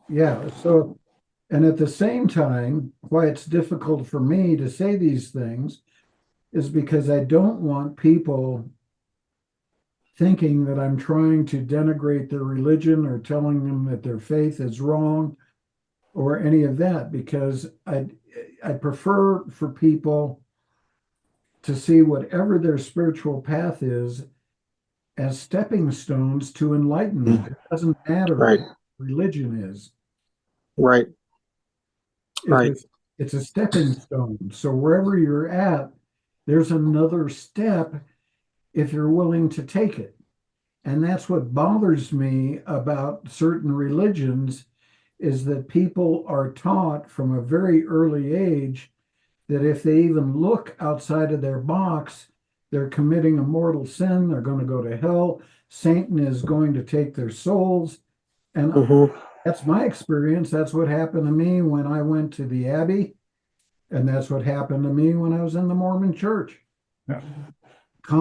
Yeah. So, and at the same time, why it's difficult for me to say these things is because I don't want people thinking that I'm trying to denigrate their religion or telling them that their faith is wrong or any of that, because I prefer for people to see whatever their spiritual path is as stepping stones to enlightenment. It doesn't matter Right. what religion is. Right. Right. It's a stepping stone. So wherever you're at, there's another step if you're willing to take it. And that's what bothers me about certain religions, is that people are taught from a very early age that if they even look outside of their box, they're committing a mortal sin, they're going to go to hell, Satan is going to take their souls. And Mhm. that's my experience. That's what happened to me when I went to the Abbey, and that's what happened to me when I was in the Mormon church. Yeah.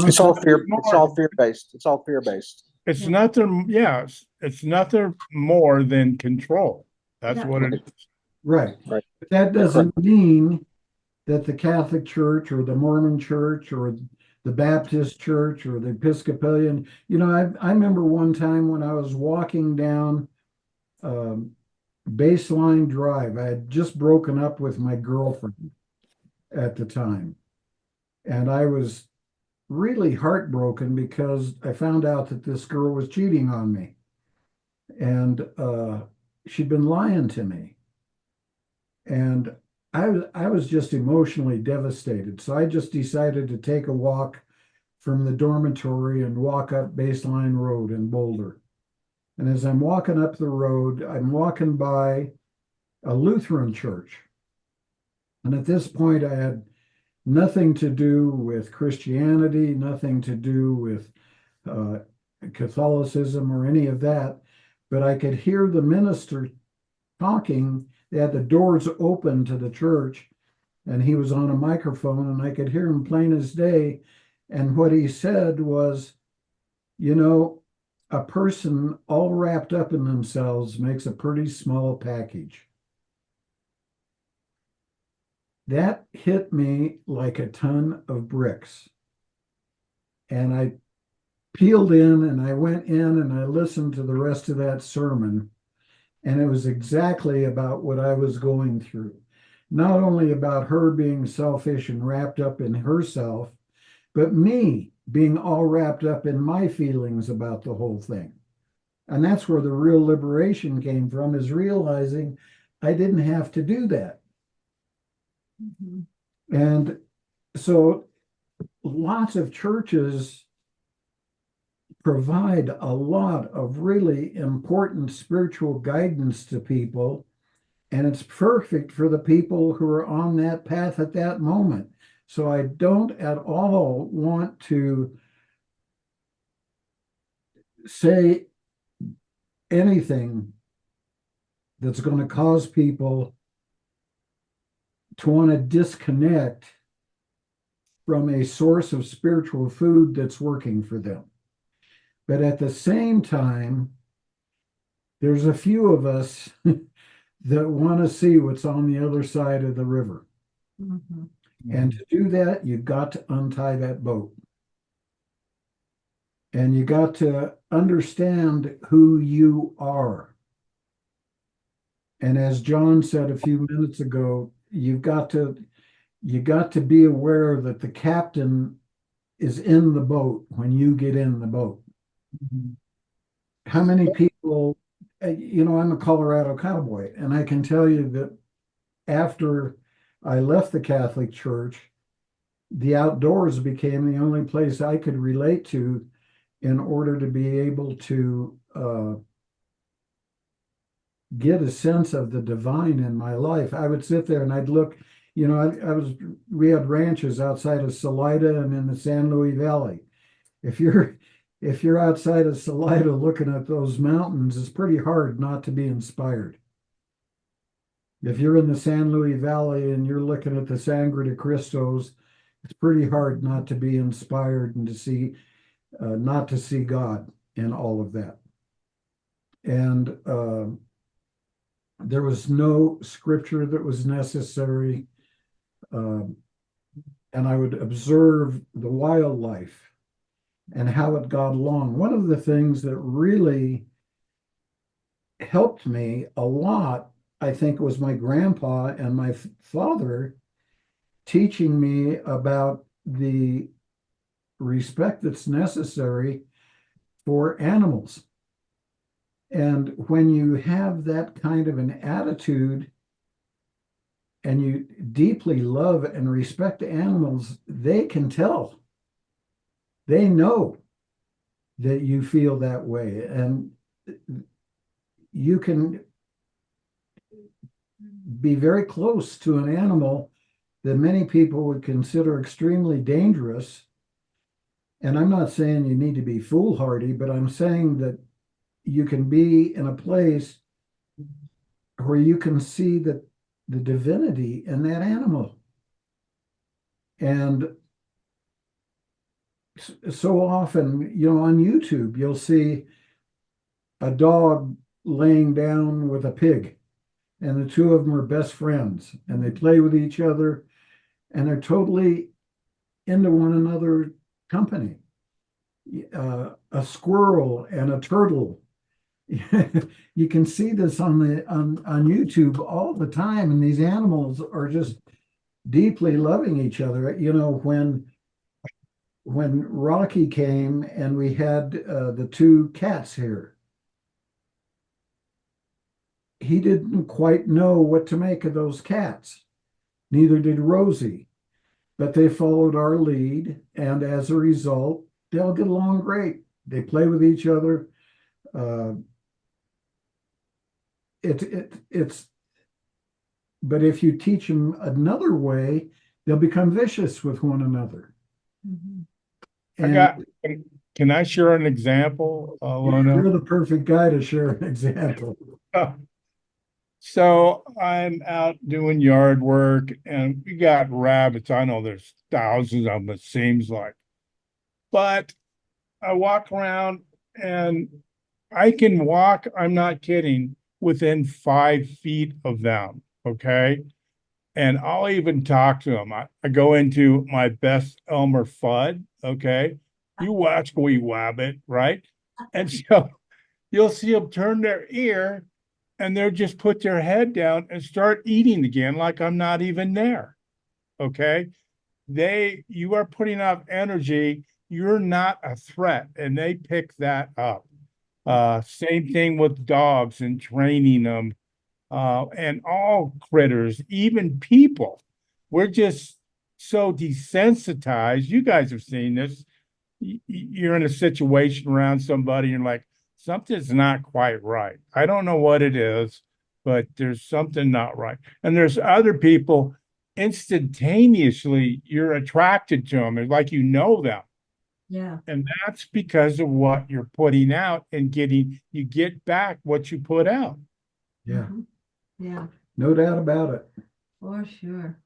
It's all Constant, fear. It's all fear-based. It's all fear-based. It's nothing, yeah, it's nothing more than control. That's Yeah. what it is. right. Right. But that doesn't mean that the Catholic Church or the Mormon Church or the Baptist Church or the Episcopalian, I remember one time when I was walking down Baseline Drive. I had just broken up with my girlfriend at the time, and I was really heartbroken because I found out that this girl was cheating on me, and she'd been lying to me, and I was just emotionally devastated. So I just decided to take a walk from the dormitory and walk up Baseline Road in Boulder. And as I'm walking up the road, I'm walking by a Lutheran church. And at this point, I had nothing to do with Christianity, nothing to do with Catholicism or any of that. But I could hear the minister talking. They had the doors open to the church, and he was on a microphone, and I could hear him plain as day. And what he said was, a person all wrapped up in themselves makes a pretty small package. That hit me like a ton of bricks. And I peeled in and I went in and I listened to the rest of that sermon. And it was exactly about what I was going through. Not only about her being selfish and wrapped up in herself, but me being all wrapped up in my feelings about the whole thing. And that's where the real liberation came from, is realizing I didn't have to do that. Mhm. And so lots of churches provide a lot of really important spiritual guidance to people, and it's perfect for the people who are on that path at that moment. So I don't at all want to say anything that's going to cause people to want to disconnect from a source of spiritual food that's working for them. But at the same time, there's a few of us that want to see what's on the other side of the river. Mhm. And to do that, you've got to untie that boat. And you got to understand who you are. And as John said a few minutes ago, you got to be aware that the captain is in the boat when you get in the boat. How many people, I'm a Colorado cowboy, and I can tell you that after I left the Catholic Church, the outdoors became the only place I could relate to in order to be able to get a sense of the divine in my life. I would sit there and I'd look, we had ranches outside of Salida and in the San Luis Valley. If you're outside of Salida looking at those mountains, it's pretty hard not to be inspired. If you're in the San Luis Valley and you're looking at the Sangre de Cristos, it's pretty hard not to be inspired and to see, not to see God in all of that. And there was no scripture that was necessary. And I would observe the wildlife and how it got along. One of the things that really helped me a lot, I think, was my grandpa and my father teaching me about the respect that's necessary for animals. And when you have that kind of an attitude and you deeply love and respect animals, they can tell. They know that you feel that way. And you can be very close to an animal that many people would consider extremely dangerous. And I'm not saying you need to be foolhardy, but I'm saying that you can be in a place where you can see the divinity in that animal. And so often, on YouTube, you'll see a dog laying down with a pig, and the two of them are best friends, and they play with each other, and they're totally into one another company. A squirrel and a turtle. You can see this on YouTube all the time, and these animals are just deeply loving each other. When Rocky came and we had the two cats here, he didn't quite know what to make of those cats. Neither did Rosie, but they followed our lead, and as a result, they'll get along great. They play with each other. But if you teach them another way, they'll become vicious with one another. Mhm. Can I share an example, Lona? You're the perfect guy to share an example. So I'm out doing yard work and we got rabbits. I know there's thousands of them, it seems like. But I walk around and I can walk, I'm not kidding, within 5 feet of them. Okay. And I'll even talk to them. I go into my best Elmer Fudd. Okay. You watch Wee Wabbit, right? And so you'll see them turn their ear and they'll just put their head down and start eating again like I'm not even there. Okay. You are putting out energy. You're not a threat. And they pick that up. Same thing with dogs and training them. And all critters, even people. We're just so desensitized. You guys have seen this. You're in a situation around somebody and like, something's not quite right. I don't know what it is, but there's something not right. And there's other people instantaneously you're attracted to them. It's like you know them. Yeah. And that's because of what you're putting out and you get back what you put out. Yeah, Mhm. Yeah, no doubt about it. for sure.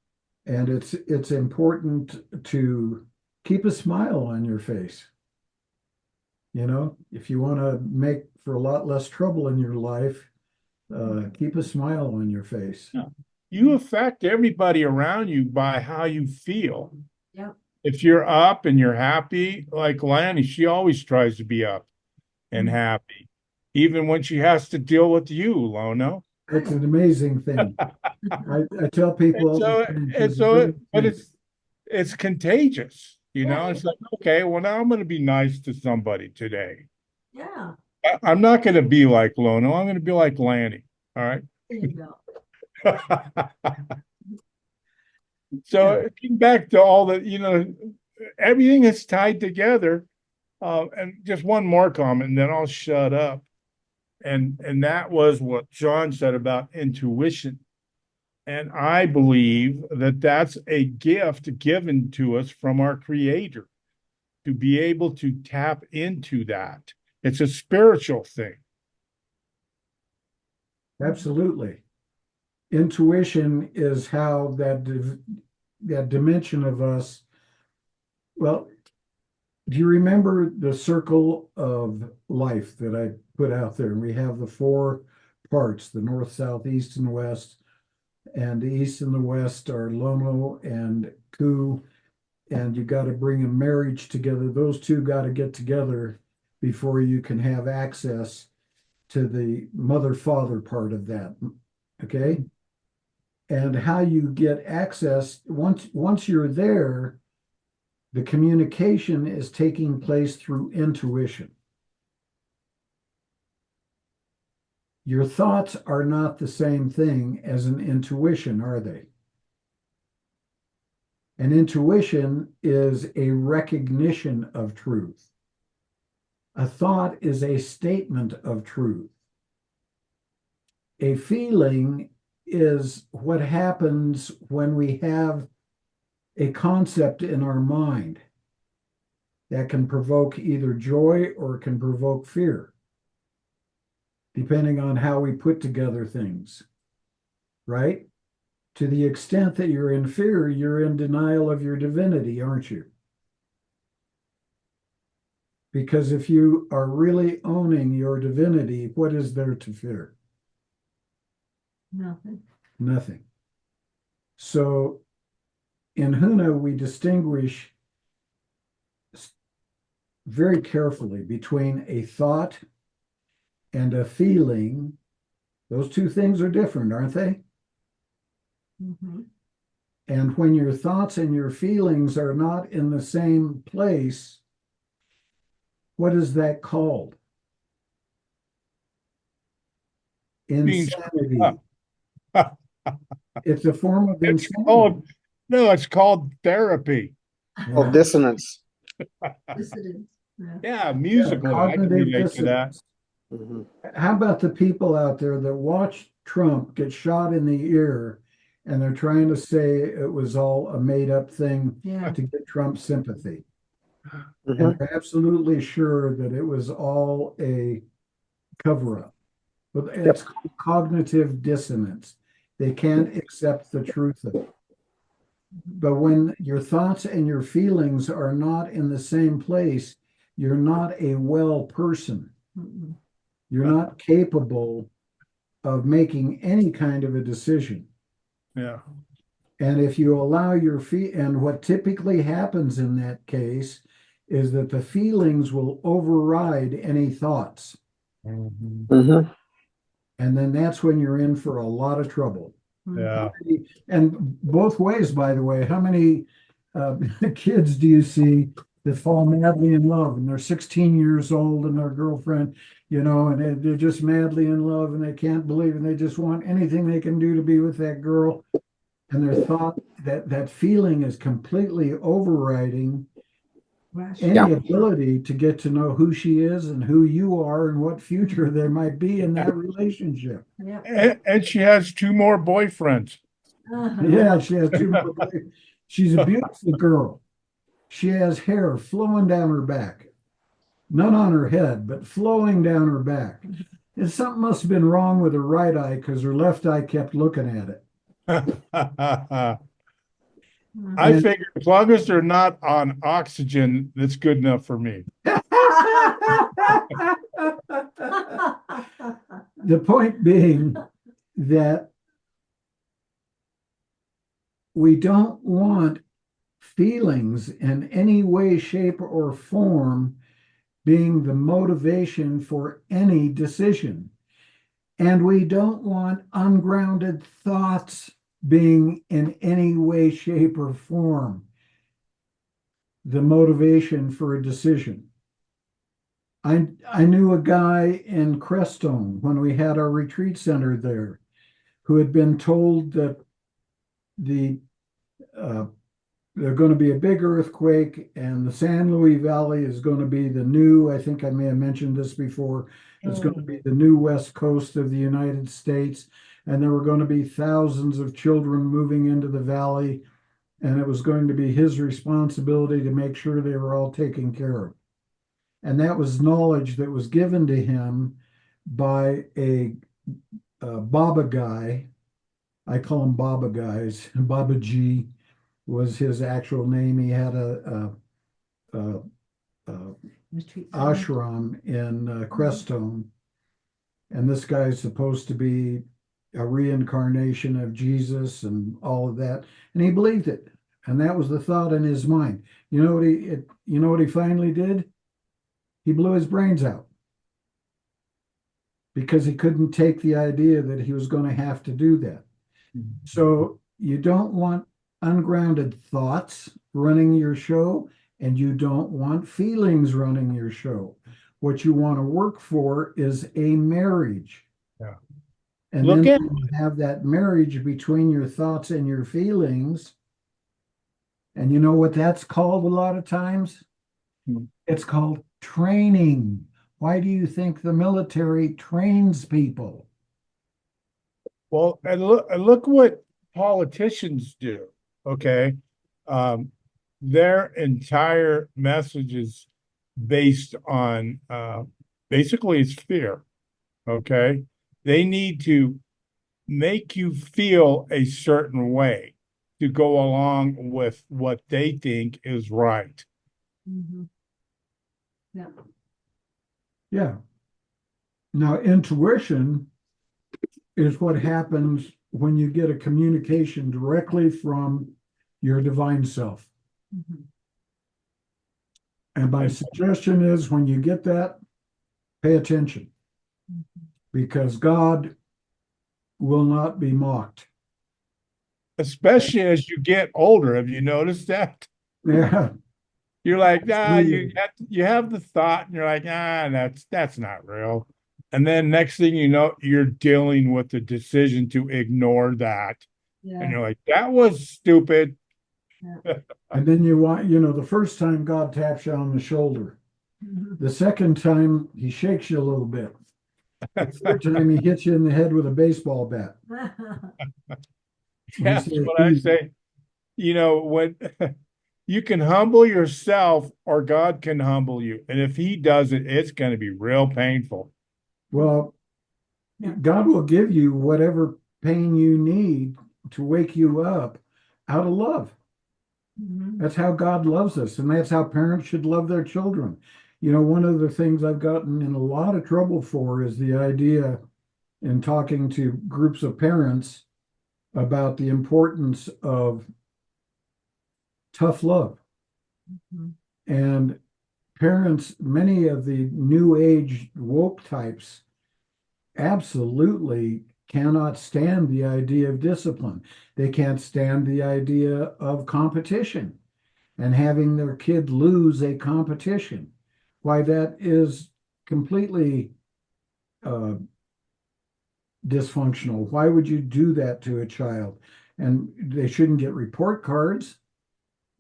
And it's important to keep a smile on your face. You know, if you want to make for a lot less trouble in your life, keep a smile on your face. Yeah. You affect everybody around you by how you feel. Yep. If you're up and you're happy, like Lanny, she always tries to be up and Mhm. happy, even when she has to deal with you, Lono. It's an amazing thing. I tell people all the time, she's a brilliant But thing. it's contagious, you know. Yeah. It's like, okay, well now I'm going to be nice to somebody today. Yeah, I'm not going to be like Lono. I'm going to be like Lanny. All right. there you go. So back to all the, everything is tied together. And just one more comment, and then I'll shut up. And that was what John said about intuition. And I believe that that's a gift given to us from our Creator to be able to tap into that. It's a spiritual thing. Absolutely. Intuition is how that dimension of us. Well, do you remember the circle of life that I put out there? We have the four parts: the north, south, east, and west. And the east and the west are Lono and Ku. And you got to bring a marriage together. Those two got to get together before you can have access to the mother-father part of that. Okay. And how you get access, once you're there, the communication is taking place through intuition. Your thoughts are not the same thing as an intuition, are they? An intuition is a recognition of truth. A thought is a statement of truth. A feeling is what happens when we have a concept in our mind that can provoke either joy or can provoke fear, depending on how we put together things, right? To the extent that you're in fear, you're in denial of your divinity, aren't you? Because if you are really owning your divinity, what is there to fear? Nothing. Nothing. So in Huna, we distinguish very carefully between a thought and a feeling. Those two things are different, aren't they? Mm-hmm. And when your thoughts and your feelings are not in the same place, what is that called? Being Insanity. It's a form of It's insanity. called, no, it's called therapy. Well, dissonance. Dissidence. Yeah. Yeah, musically, I can Cognitive relate to that. dissonance. Mhm. How about the people out there that watch Trump get shot in the ear and they're trying to say it was all a made up thing Yeah. to get Trump's sympathy? Mhm. And they're absolutely sure that it was all a cover up. But it's called cognitive dissonance. They can't accept the truth of it. But when your thoughts and your feelings are not in the same place, you're not a well person. Mm-mm. You're not capable of making any kind of a decision. Yeah. And if you allow your feet, and what typically happens in that case is that the feelings will override any thoughts. Mhm. And then that's when you're in for a lot of trouble. Yeah. And both ways, by the way, how many kids do you see that fall madly in love and they're 16 years old and their girlfriend, and they're just madly in love and they can't believe and they just want anything they can do to be with that girl. And their thought that feeling is completely overriding Rational. any ability to get to know who she is and who you are and what future there might be in that relationship. Yeah. And she has 2 more boyfriends. Yeah, she has two more boys. She's a beautiful girl. She has hair flowing down her back, none on her head, but flowing down her back. And something must have been wrong with her right eye because her left eye kept looking at it. I And- figure as long as they're not on oxygen, that's good enough for me. The point being that we don't want feelings in any way, shape, or form being the motivation for any decision. And we don't want ungrounded thoughts being in any way, shape, or form the motivation for a decision. I knew a guy in Crestone when we had our retreat center there who had been told that the there's going to be a big earthquake and the San Luis Valley is going to be the new, I think I may have mentioned this before, it's going to be the new west coast of the United States. And there were going to be thousands of children moving into the valley. And it was going to be his responsibility to make sure they were all taken care of. And that was knowledge that was given to him by a Baba guy. I call them Baba guys. Baba G was his actual name. He had a ashram in Crestone. And this guy is supposed to be a reincarnation of Jesus and all of that. And he believed it. And that was the thought in his mind. You know what he finally did? He blew his brains out because he couldn't take the idea that he was going to have to do that. So you don't want ungrounded thoughts running your show, and you don't want feelings running your show. What you want to work for is a marriage. Yeah. And Look then at- you have that marriage between your thoughts and your feelings. And you know what that's called a lot of times? It's called training. Why do you think the military trains people? Well, and look what politicians do. Okay. Their entire message is based on basically it's fear. Okay. They need to make you feel a certain way to go along with what they think is right. Yeah. Yeah. Now, intuition is what happens when you get a communication directly from your divine self. And my suggestion is when you get that, pay attention because God will not be mocked. Especially as you get older. Have you noticed that? Yeah. You're like, Absolutely. you have the thought, and you're like, that's not real. And then next thing you know, you're dealing with the decision to ignore that. And Yeah. you're like, that was stupid. And then the first time God taps you on the shoulder, the second time he shakes you a little bit. The third time he hits you in the head with a baseball bat. That's what I say. When you can humble yourself or God can humble you. And if he does it, it's going to be real painful. Well, God will give you whatever pain you need to wake you up out of love. That's how God loves us, and that's how parents should love their children. One of the things I've gotten in a lot of trouble for is the idea in talking to groups of parents about the importance of tough love. And parents, many of the new age woke types absolutely cannot stand the idea of discipline. They can't stand the idea of competition and having their kid lose a competition. Why, that is completely dysfunctional. Why would you do that to a child? And they shouldn't get report cards.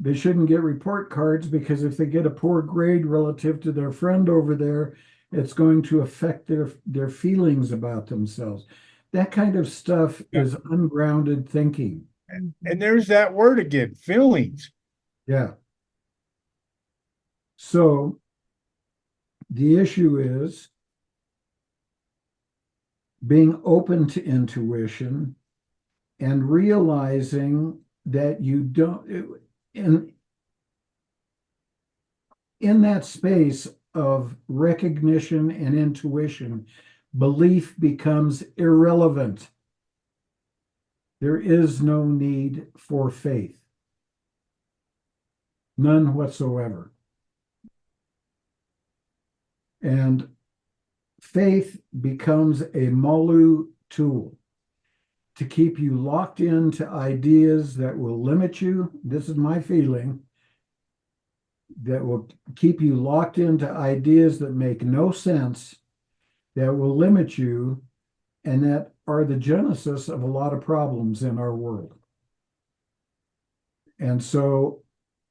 They shouldn't get report cards because if they get a poor grade relative to their friend over there, it's going to affect their feelings about themselves. That kind of stuff is ungrounded thinking. And there's that word again, feelings. Yeah. So the issue is being open to intuition and realizing that you don't, in that space of recognition and intuition, belief becomes irrelevant. There is no need for faith. None whatsoever. And faith becomes a Molu tool to keep you locked into ideas that will limit you. This is my feeling. That will keep you locked into ideas that make no sense, that will limit you, and that are the genesis of a lot of problems in our world. And so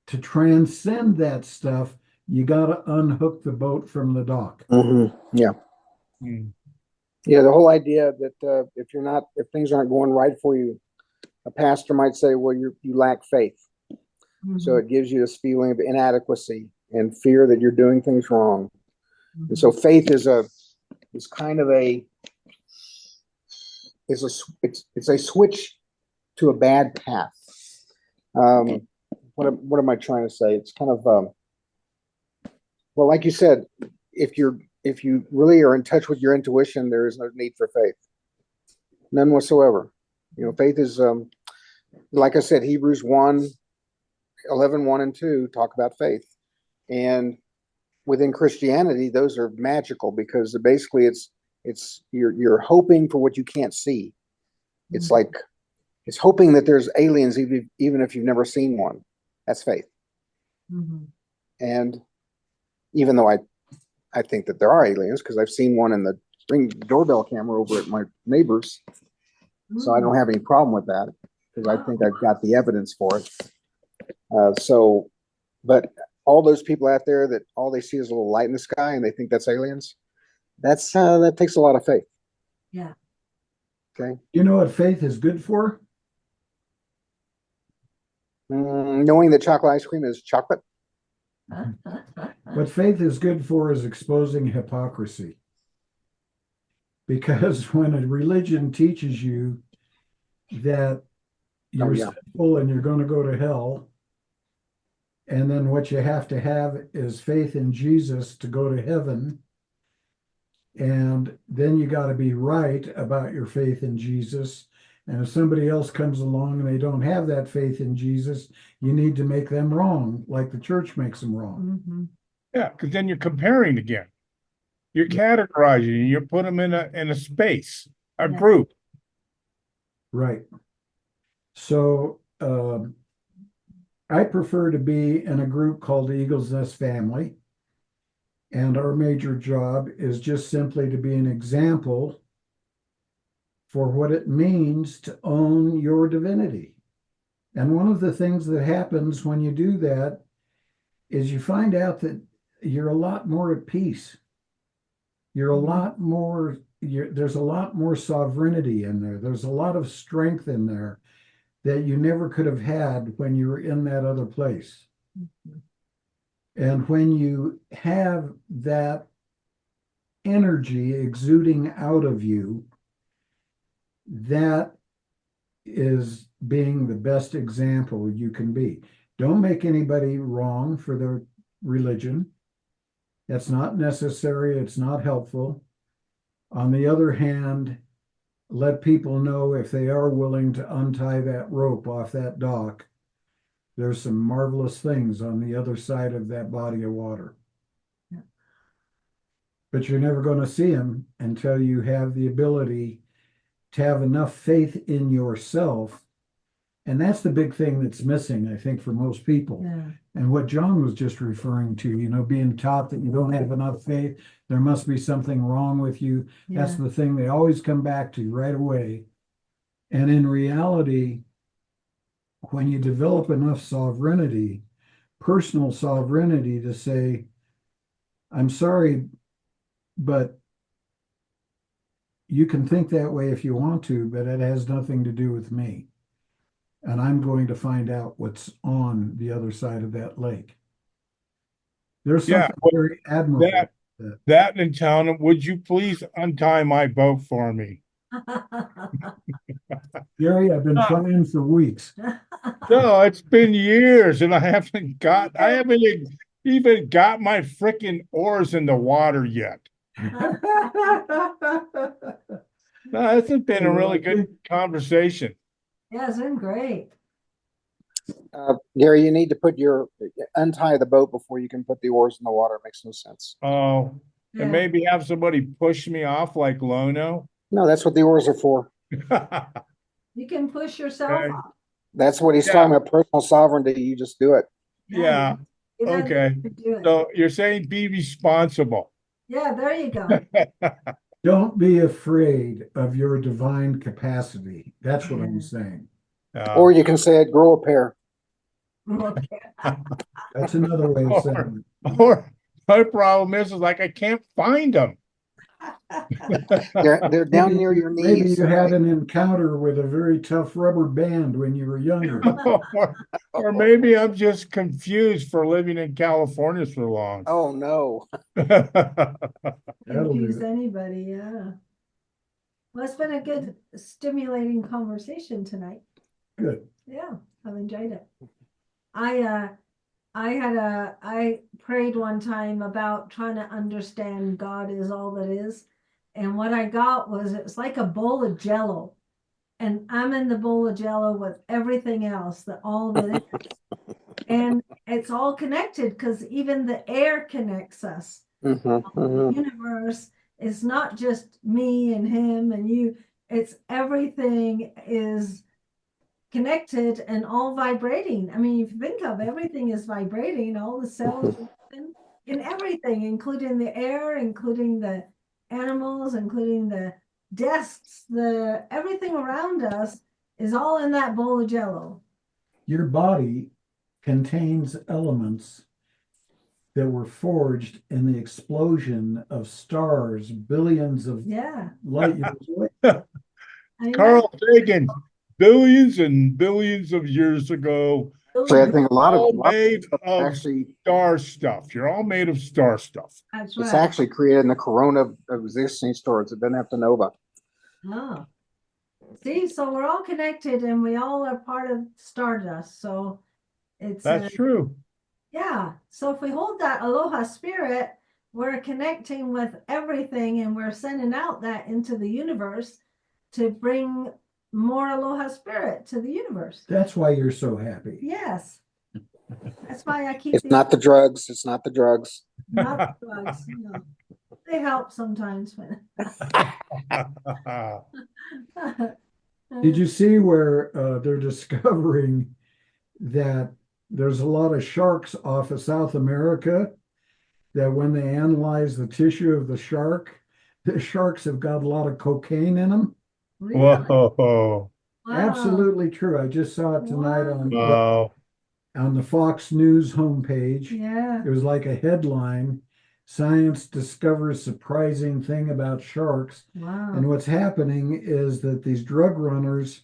to transcend that stuff, you got to unhook the boat from the dock. Yeah. Yeah, the whole idea that if things aren't going right for you, a pastor might say, well, you lack faith. So it gives you this feeling of inadequacy and fear that you're doing things wrong. And so faith is a switch to a bad path. What am I trying to say? It's kind of well, like you said, if you really are in touch with your intuition, there is no need for faith. None whatsoever. Faith is like I said, Hebrews 11, 1 and 2 talk about faith. And within Christianity, those are magical because basically it's you're hoping for what you can't see. It's like it's hoping that there's aliens even if you've never seen one. That's faith. And even though I think that there are aliens because I've seen one in the Ring doorbell camera over at my neighbor's, so I don't have any problem with that because I think I've got the evidence for it. But all those people out there that all they see is a little light in the sky and they think that's aliens, that takes a lot of faith. Yeah. Okay. You know what faith is good for? Knowing that chocolate ice cream is chocolate. What faith is good for is exposing hypocrisy. Because when a religion teaches you that you're sinful and you're going to go to hell, and then what you have to have is faith in Jesus to go to heaven, and then you got to be right about your faith in Jesus. And if somebody else comes along and they don't have that faith in Jesus, you need to make them wrong, like the church makes them wrong. Yeah, because then you're comparing again. You're categorizing. You put them in a space, a group. Right. So I prefer to be in a group called the Eagle's Nest Family. And our major job is just simply to be an example for what it means to own your divinity. And one of the things that happens when you do that is you find out that you're a lot more at peace. You're a lot more, there's a lot more sovereignty in there. There's a lot of strength in there that you never could have had when you were in that other place. And when you have that energy exuding out of you, that is being the best example you can be. Don't make anybody wrong for their religion. That's not necessary. It's not helpful. On the other hand, let people know if they are willing to untie that rope off that dock, there's some marvelous things on the other side of that body of water. Yeah. But you're never going to see them until you have the ability to have enough faith in yourself. And that's the big thing that's missing, I think, for most people. Yeah. And what John was just referring to, being taught that you don't have enough faith, there must be something wrong with you. Yeah. That's the thing they always come back to right away. And in reality, when you develop enough sovereignty, personal sovereignty to say, I'm sorry, but you can think that way if you want to, but it has nothing to do with me. And I'm going to find out what's on the other side of that lake. There's Yeah, something very admirable. that, that in town, would you please untie my boat for me? Gary, I've been trying for weeks. No, it's been years and I haven't even got my freaking oars in the water yet. No, this has been a really good conversation. Yeah, it's been great. Gary, you need to untie the boat before you can put the oars in the water. It makes no sense. Oh, Yeah. and maybe have somebody push me off like Lono. No, that's what the oars are for. You can push yourself Okay. off. That's what he's Yeah. talking about, personal sovereignty. You just do it. Yeah, You don't okay. have to do it. So you're saying be responsible. Yeah, there you go. Don't be afraid of your divine capacity. That's what I'm saying. Or you can say it, grow a pair. Okay. That's another way of saying it. Or my problem is like I can't find them. They're down near your Maybe knees. you had an encounter with a very tough rubber band when you were younger. Or maybe I'm just confused for living in California so long. Oh, no. That'll Confuse do. anybody, yeah. Well, it's been a good stimulating conversation tonight. Good. Yeah, I've enjoyed it. I prayed one time about trying to understand God is all that is. And what I got was it's like a bowl of jello. And I'm in the bowl of jello with everything else that all of it is. And it's all connected because even the air connects us. The universe is not just me and him and you, it's everything is connected and all vibrating. I mean, if you think of everything is vibrating, all the cells in everything, including the air, including the animals, including the desks, everything around us is all in that bowl of jello. Your body contains elements that were forged in the explosion of stars billions of Yeah. light years away. I mean, Carl Sagan, billions and billions of years ago, So I think a lot all of made stuff of actually, star stuff. You're all made of star stuff. that's it's right. actually created in the corona of existing stars. It doesn't have to nova. Oh. See, so we're all connected and we all are part of Stardust. So it's That's true. yeah. So if we hold that aloha spirit, we're connecting with everything and we're sending out that into the universe to bring more aloha spirit to the universe. That's why you're so happy. Yes. That's why I keep It's not the drugs. It's not the drugs. not the drugs. No. They help sometimes. Did you see where they're discovering that there's a lot of sharks off of South America, that when they analyze the tissue of the sharks have got a lot of cocaine in them? Really? Whoa. Wow. Absolutely true. I just saw it tonight Wow. on the Fox News homepage. Yeah. It was like a headline, "Science discovers surprising thing about sharks." Wow. And what's happening is that these drug runners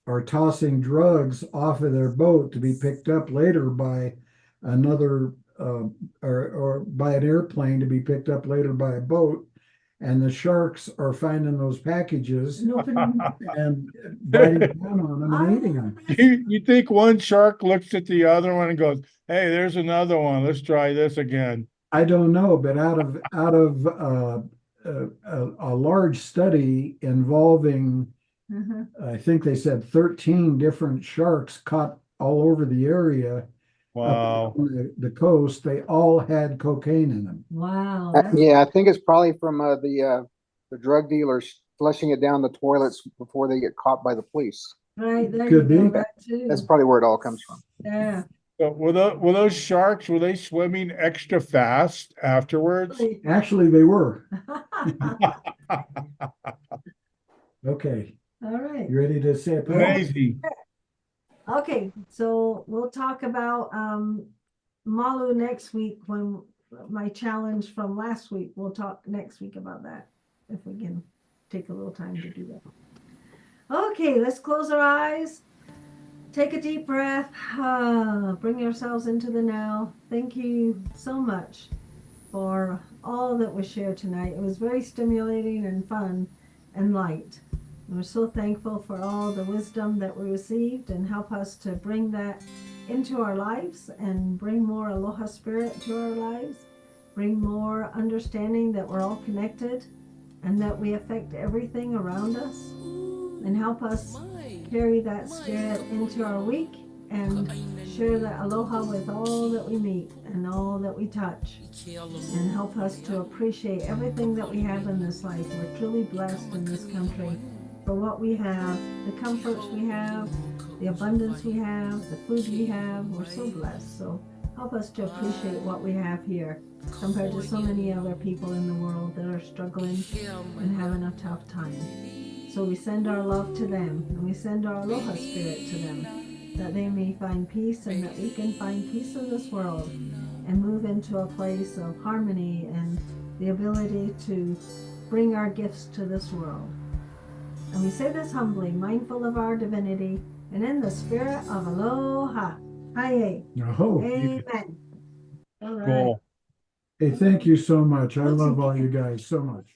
are tossing drugs off of their boat to be picked up later by another or by an airplane to be picked up later by a boat. And the sharks are finding those packages and biting down on them and eating them. You think one shark looks at the other one and goes, "Hey, there's another one. Let's try this again." I don't know, but out of a large study involving, I think they said 13 different sharks caught all over the area Wow. up on the coast, they all had cocaine in them. Wow. Yeah, I think it's probably from the drug dealers flushing it down the toilets before they get caught by the police. Right. There Could you go. be. That too. That's probably where it all comes from. Yeah. So were those sharks, were they swimming extra fast afterwards? Actually, they were. Okay, All right. you ready to say it? Amazing. Okay. Okay, so we'll talk about Malu next week when my challenge from last week. We'll talk next week about that if we can take a little time to do that. Okay, let's close our eyes. Take a deep breath. Bring ourselves into the now. Thank you so much for all that was shared tonight. It was very stimulating and fun and light. We're so thankful for all the wisdom that we received and help us to bring that into our lives and bring more aloha spirit to our lives, bring more understanding that we're all connected and that we affect everything around us, and help us carry that spirit into our week and share that aloha with all that we meet and all that we touch, and help us to appreciate everything that we have in this life. We're truly blessed in this country for what we have, the comforts we have, the abundance we have, the food we have. We're so blessed. So help us to appreciate what we have here compared to so many other people in the world that are struggling and having a tough time. So we send our love to them, and we send our aloha spirit to them, that they may find peace and that we can find peace in this world and move into a place of harmony and the ability to bring our gifts to this world. And we say this humbly, mindful of our divinity, and in the spirit of aloha. Haye. Oh, Amen. All right. Cool. hey, thank you so much. I love all you guys so much.